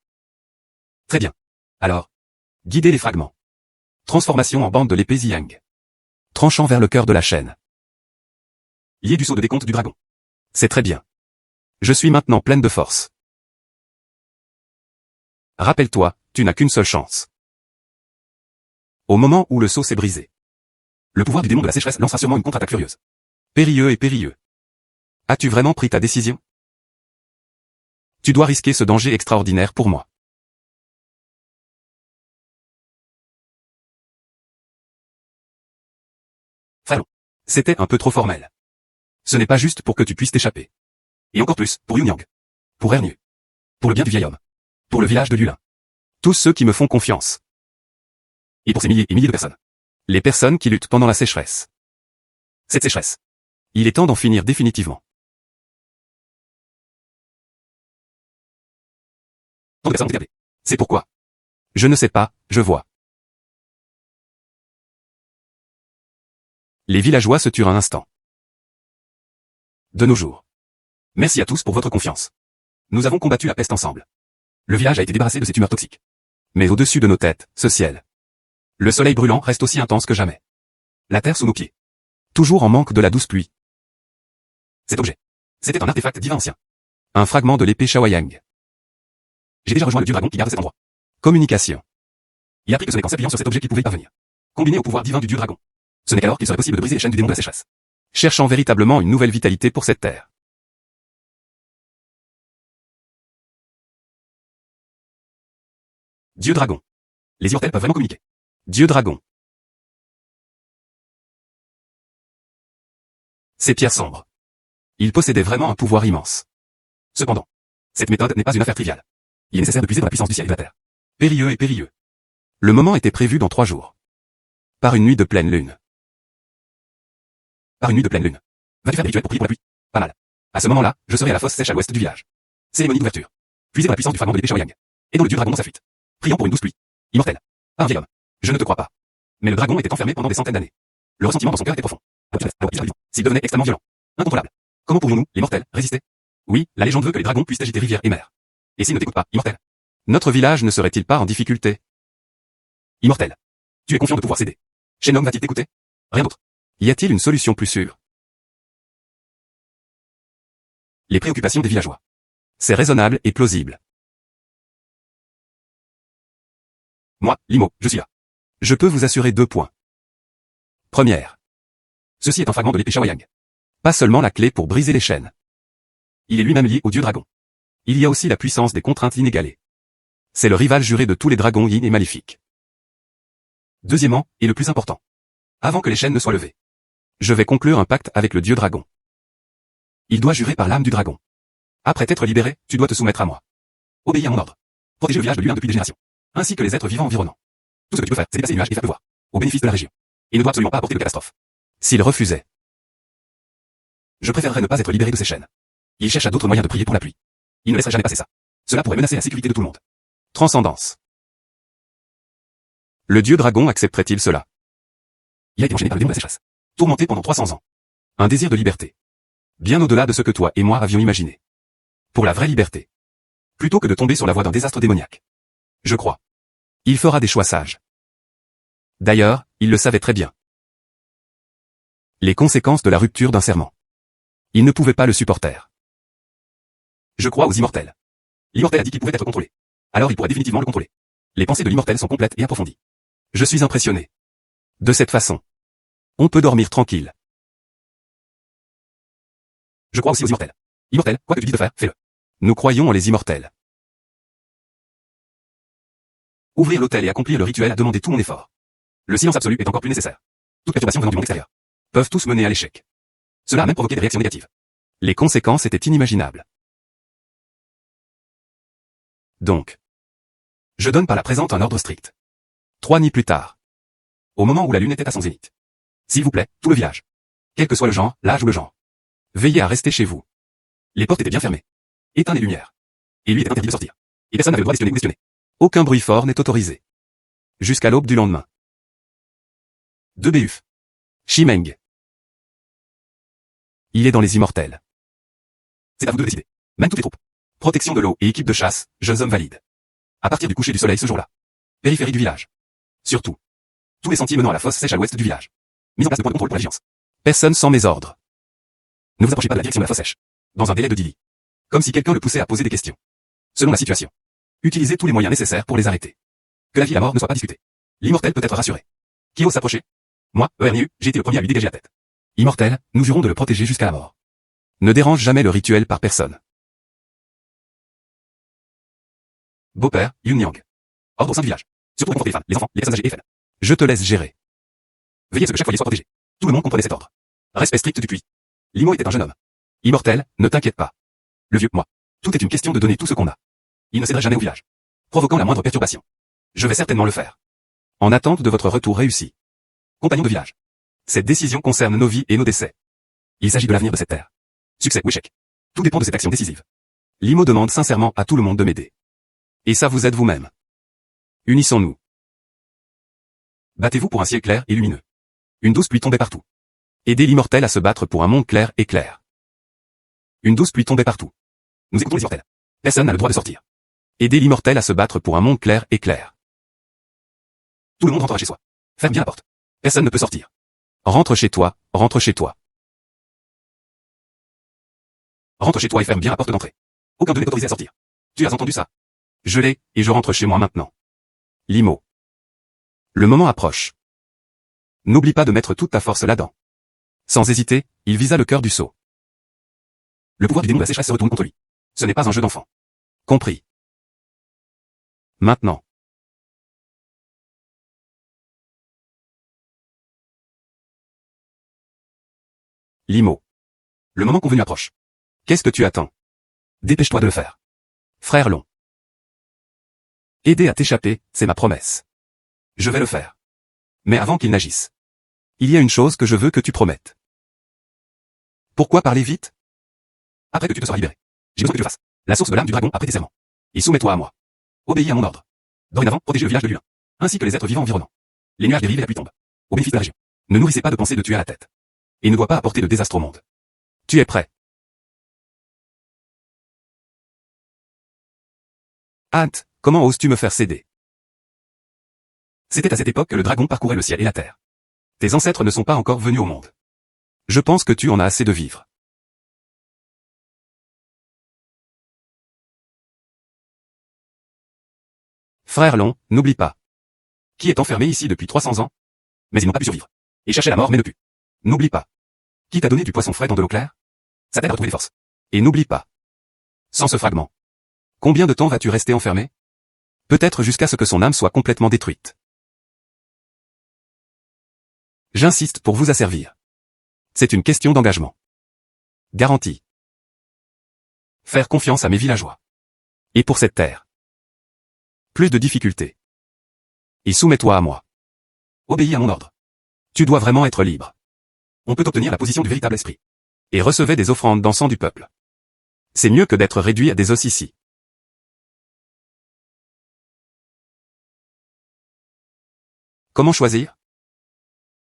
Très bien. Alors. Guidez les fragments. Transformation en bande de l'épée Ziyang. Tranchant vers le cœur de la chaîne. Lié du sceau de décompte du dragon. C'est très bien. Je suis maintenant pleine de force. Rappelle-toi, tu n'as qu'une seule chance. Au moment où le sceau s'est brisé. Le pouvoir du démon de la sécheresse lancera sûrement une contre-attaque furieuse. Périlleux et périlleux. As-tu vraiment pris ta décision? Tu dois risquer ce danger extraordinaire pour moi. Frère Long. C'était un peu trop formel. Ce n'est pas juste pour que tu puisses t'échapper. Et encore plus, pour Yunyang. Pour Ernu. Pour le bien du vieil homme. Pour le village de Lulin. Tous ceux qui me font confiance. Et pour ces milliers et milliers de personnes. Les personnes qui luttent pendant la sécheresse. Cette sécheresse. Il est temps d'en finir définitivement. Tant de personnes ont été appelées. C'est pourquoi. Je ne sais pas, je vois. Les villageois se turent un instant. De nos jours. Merci à tous pour votre confiance. Nous avons combattu la peste ensemble. Le village a été débarrassé de ces tumeurs toxiques. Mais au-dessus de nos têtes, ce ciel. Le soleil brûlant reste aussi intense que jamais. La terre sous nos pieds. Toujours en manque de la douce pluie. Cet objet. C'était un artefact divin ancien. Un fragment de l'épée Shawayang. J'ai déjà rejoint le dieu dragon qui garde cet endroit. Communication. Il a appris que ce n'est qu'en s'appuyant sur cet objet qu'il pouvait y parvenir. Combiné au pouvoir divin du dieu dragon. Ce n'est qu'alors qu'il serait possible de briser les chaînes du démon de la sécheresse. Cherchant véritablement une nouvelle vitalité pour cette terre. Dieu dragon. Les immortels peuvent vraiment communiquer. Dieu dragon. Ces pierres sombres. Ils possédaient vraiment un pouvoir immense. Cependant, cette méthode n'est pas une affaire triviale. Il est nécessaire de puiser dans la puissance du ciel et de la terre. Périlleux et périlleux. Le moment était prévu dans 3 jours. Par une nuit de pleine lune. Par une nuit de pleine lune. Vas-tu faire des rituels pour prier pour la pluie? Pas mal. À ce moment-là, je serai à la fosse sèche à l'ouest du village. Cérémonie d'ouverture. Puiser dans la puissance du fragment de l'épée Shawayang. Et dans le dieu dragon dans sa fuite. Prions pour une douce pluie. Immortel. Pas un vieil homme. Je ne te crois pas. Mais le dragon était enfermé pendant des centaines d'années. Le ressentiment dans son cœur était profond. S'il devenait extrêmement violent. Incontrôlable. Comment pourrions-nous, les mortels, résister? Oui, la légende veut que les dragons puissent agiter rivières et mers. Et s'ils ne t'écoutent pas, immortel? Notre village ne serait-il pas en difficulté? Immortel. Tu es confiant de pouvoir céder. Shenong va-t-il t'écouter? Rien d'autre. Y a-t-il une solution plus sûre? Les préoccupations des villageois. C'est raisonnable et plausible. Moi, Limo, je suis là. Je peux vous assurer 2 points. Première. Ceci est un fragment de l'épée Shawayang. Pas seulement la clé pour briser les chaînes. Il est lui-même lié au dieu dragon. Il y a aussi la puissance des contraintes inégalées. C'est le rival juré de tous les dragons yin et maléfiques. Deuxièmement, et le plus important. Avant que les chaînes ne soient levées. Je vais conclure un pacte avec le dieu dragon. Il doit jurer par l'âme du dragon. Après t'être libéré, tu dois te soumettre à moi. Obéis à mon ordre. Protéger le village de lui depuis des générations. Ainsi que les êtres vivants environnants. Tout ce que tu peux faire, c'est déplacer les nuages et faire pleuvoir. Au bénéfice de la région. Il ne doit absolument pas apporter de catastrophe. S'il refusait. Je préférerais ne pas être libéré de ces chaînes. Il cherche à d'autres moyens de prier pour la pluie. Il ne laissera jamais passer ça. Cela pourrait menacer la sécurité de tout le monde. Transcendance. Le dieu dragon accepterait-il cela? Il a été enchaîné par le démon de la sécheresse. Tourmenté pendant 300 ans. Un désir de liberté. Bien au-delà de ce que toi et moi avions imaginé. Pour la vraie liberté. Plutôt que de tomber sur la voie d'un désastre démoniaque. Je crois. Il fera des choix sages. D'ailleurs, il le savait très bien. Les conséquences de la rupture d'un serment. Il ne pouvait pas le supporter. Je crois aux immortels. L'immortel a dit qu'il pouvait être contrôlé. Alors il pourrait définitivement le contrôler. Les pensées de l'immortel sont complètes et approfondies. Je suis impressionné. De cette façon, on peut dormir tranquille. Je crois aussi aux immortels. Immortel, quoi que tu dises de faire, fais-le. Nous croyons en les immortels. Ouvrir l'autel et accomplir le rituel a demandé tout mon effort. Le silence absolu est encore plus nécessaire. Toute perturbation venant du monde extérieur peuvent tous mener à l'échec. Cela a même provoqué des réactions négatives. Les conséquences étaient inimaginables. Donc, je donne par la présente un ordre strict. 3 nuits plus tard. Au moment où la lune était à son zénith. S'il vous plaît, tout le village. Quel que soit le genre, l'âge ou le genre. Veillez à rester chez vous. Les portes étaient bien fermées. Éteins les lumières. Et lui était interdit de sortir. Et personne n'avait le droit d'espionner ou d'espionner. Aucun bruit fort n'est autorisé. Jusqu'à l'aube du lendemain. 2 BUF. Shimeng. Il est dans les immortels. C'est à vous de décider. Même toutes les troupes. Protection de l'eau et équipe de chasse, jeunes hommes valides. À partir du coucher du soleil ce jour-là. Périphérie du village. Surtout. Tous les sentiers menant à la fosse sèche à l'ouest du village. Mise en place de points de contrôle pour la vigilance. Personne sans mes ordres. Ne vous approchez pas de la direction de la fosse sèche. Dans un délai de 10 lits. Comme si quelqu'un le poussait à poser des questions. Selon la situation. Utilisez tous les moyens nécessaires pour les arrêter. Que la vie et la mort ne soient pas discutées. L'immortel peut être rassuré. Qui ose s'approcher? Moi, ERNU, j'ai été le premier à lui dégager la tête. Immortel, nous jurons de le protéger jusqu'à la mort. Ne dérange jamais le rituel par personne. Beau-père, Yun Yang. Ordre au sein du village. Surtout conforter les femmes, les enfants, les personnes âgées et faibles. Je te laisse gérer. Veillez à ce que chaque foyer soit protégé. Tout le monde comprenait cet ordre. Respect strict du puits. Limo était un jeune homme. Immortel, ne t'inquiète pas. Le vieux, moi. Tout est une question de donner tout ce qu'on a. Il ne céderait jamais au village. Provoquant la moindre perturbation. Je vais certainement le faire. En attente de votre retour réussi. Compagnons de village. Cette décision concerne nos vies et nos décès. Il s'agit de l'avenir de cette terre. Succès ou échec. Tout dépend de cette action décisive. Limo demande sincèrement à tout le monde de m'aider. Et ça vous aide vous-même. Unissons-nous. Battez-vous pour un ciel clair et lumineux. Une douce pluie tombait partout. Aidez l'immortel à se battre pour un monde clair et clair. Une douce pluie tombait partout. Nous écoutons les immortels. Personne n'a le droit de sortir. Aider l'immortel à se battre pour un monde clair et clair. Tout le monde rentrera chez soi. Ferme bien la porte. Personne ne peut sortir. Rentre chez toi, rentre chez toi. Rentre chez toi et ferme bien la porte d'entrée. Aucun d'eux n'est autorisé à sortir. Tu as entendu ça? Je l'ai, et je rentre chez moi maintenant. Limo. Le moment approche. N'oublie pas de mettre toute ta force là-dedans. Sans hésiter, il visa le cœur du sceau. Le pouvoir du démon de la sécheresse se retourne contre lui. Ce n'est pas un jeu d'enfant. Compris. Maintenant. Limo. Le moment convenu approche. Qu'est-ce que tu attends? Dépêche-toi de le faire. Frère Long. Aider à t'échapper, c'est ma promesse. Je vais le faire. Mais avant qu'il n'agisse. Il y a une chose que je veux que tu promettes. Pourquoi parler vite? Après que tu te seras libéré. J'ai besoin que tu fasses. La source de l'âme du dragon a prêté serment. Et soumets-toi à moi. Obéis à mon ordre. Dorénavant, protégez le village de Lulin. Ainsi que les êtres vivants environnants. Les nuages dérivent et la pluie tombe. Au bénéfice de la région. Ne nourrissez pas de pensée de tuer à la tête. Et ne doit pas apporter de désastre au monde. Tu es prêt? Hâte, comment oses-tu me faire céder? C'était à cette époque que le dragon parcourait le ciel et la terre. Tes ancêtres ne sont pas encore venus au monde. Je pense que tu en as assez de vivre. Frère Long, n'oublie pas. Qui est enfermé ici depuis 300 ans? Mais ils n'ont pas pu survivre. Et cherchaient la mort mais ne put. N'oublie pas. Qui t'a donné du poisson frais dans de l'eau claire? Ça t'aide à retrouver des forces. Et n'oublie pas. Sans ce fragment. Combien de temps vas-tu rester enfermé? Peut-être jusqu'à ce que son âme soit complètement détruite. J'insiste pour vous asservir. C'est une question d'engagement. Garantie. Faire confiance à mes villageois. Et pour cette terre. Plus de difficultés. Et soumets-toi à moi. Obéis à mon ordre. Tu dois vraiment être libre. On peut obtenir la position du véritable esprit. Et recevez des offrandes dans sang du peuple. C'est mieux que d'être réduit à des os ici. Comment choisir?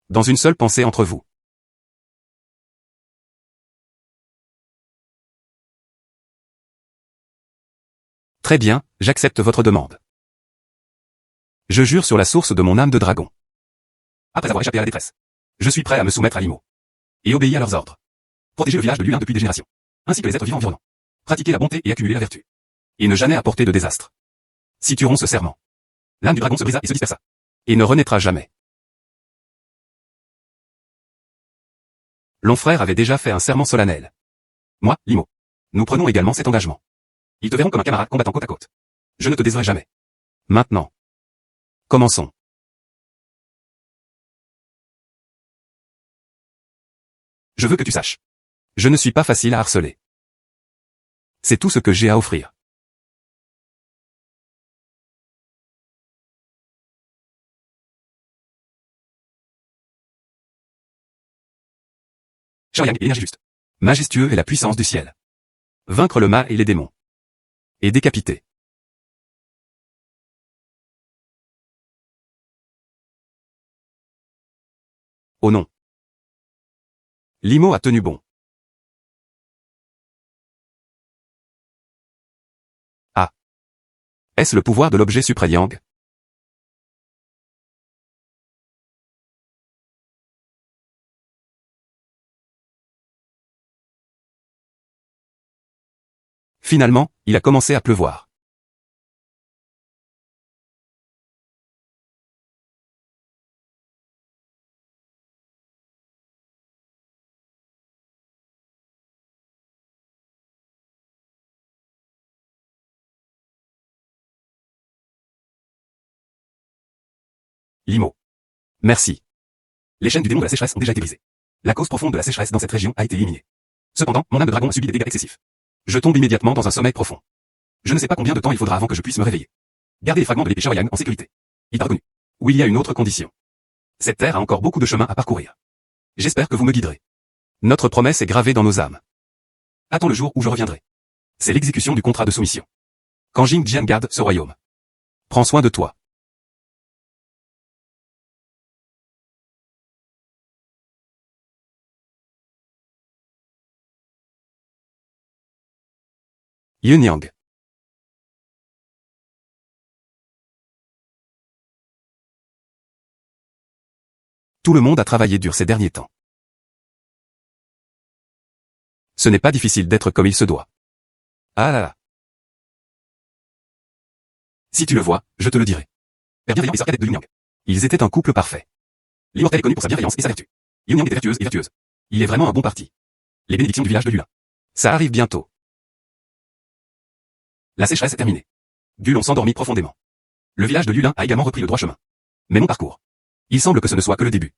Dans une seule pensée entre vous. Très bien, j'accepte votre demande. Je jure sur la source de mon âme de dragon. Après avoir échappé à la détresse, je suis prêt à me soumettre à l'IMO. Et obéir à leurs ordres. Protéger le village de Lulin depuis des générations. Ainsi que les êtres vivants environnants. Pratiquer la bonté et accumuler la vertu. Et ne jamais apporter de désastre. Si tu romps ce serment, l'âme du dragon se brisa et se dispersa. Et ne renaîtra jamais. Longfrère avait déjà fait un serment solennel. Moi, Limo. Nous prenons également cet engagement. Ils te verront comme un camarade combattant côte à côte. Je ne te décerai jamais. Maintenant. Commençons. Je veux que tu saches. Je ne suis pas facile à harceler. C'est tout ce que j'ai à offrir. Shaoyang est l'énergie juste. Majestueux est la puissance du ciel. Vaincre le mal et les démons. Et décapiter. Oh non. Limo a tenu bon. Ah. Est-ce le pouvoir de l'objet Suprayang? Finalement, il a commencé à pleuvoir. Limo. Merci. Les chaînes du démon de la sécheresse ont déjà été brisées. La cause profonde de la sécheresse dans cette région a été éliminée. Cependant, mon âme de dragon a subi des dégâts excessifs. Je tombe immédiatement dans un sommeil profond. Je ne sais pas combien de temps il faudra avant que je puisse me réveiller. Gardez les fragments de l'épée Shaoyang en sécurité. Il t'a reconnu. Ou il y a une autre condition. Cette terre a encore beaucoup de chemin à parcourir. J'espère que vous me guiderez. Notre promesse est gravée dans nos âmes. Attends le jour où je reviendrai. C'est l'exécution du contrat de soumission. Quand Jing Jian garde ce royaume. Prends soin de toi. Yunyang. Tout le monde a travaillé dur ces derniers temps. Ce n'est pas difficile d'être comme il se doit. Ah là là. Si tu le vois, je te le dirai. Père bienveillant et sœur cadette de Yin-Yang. Ils étaient un couple parfait. L'immortel est connu pour sa bienveillance et sa vertu. Yin-Yang était vertueuse et vertueuse. Il est vraiment un bon parti. Les bénédictions du village de Lulin. Ça arrive bientôt. La sécheresse est terminée. Gulon s'endormit profondément. Le village de Lulin a également repris le droit chemin. Mais mon parcours. Il semble que ce ne soit que le début.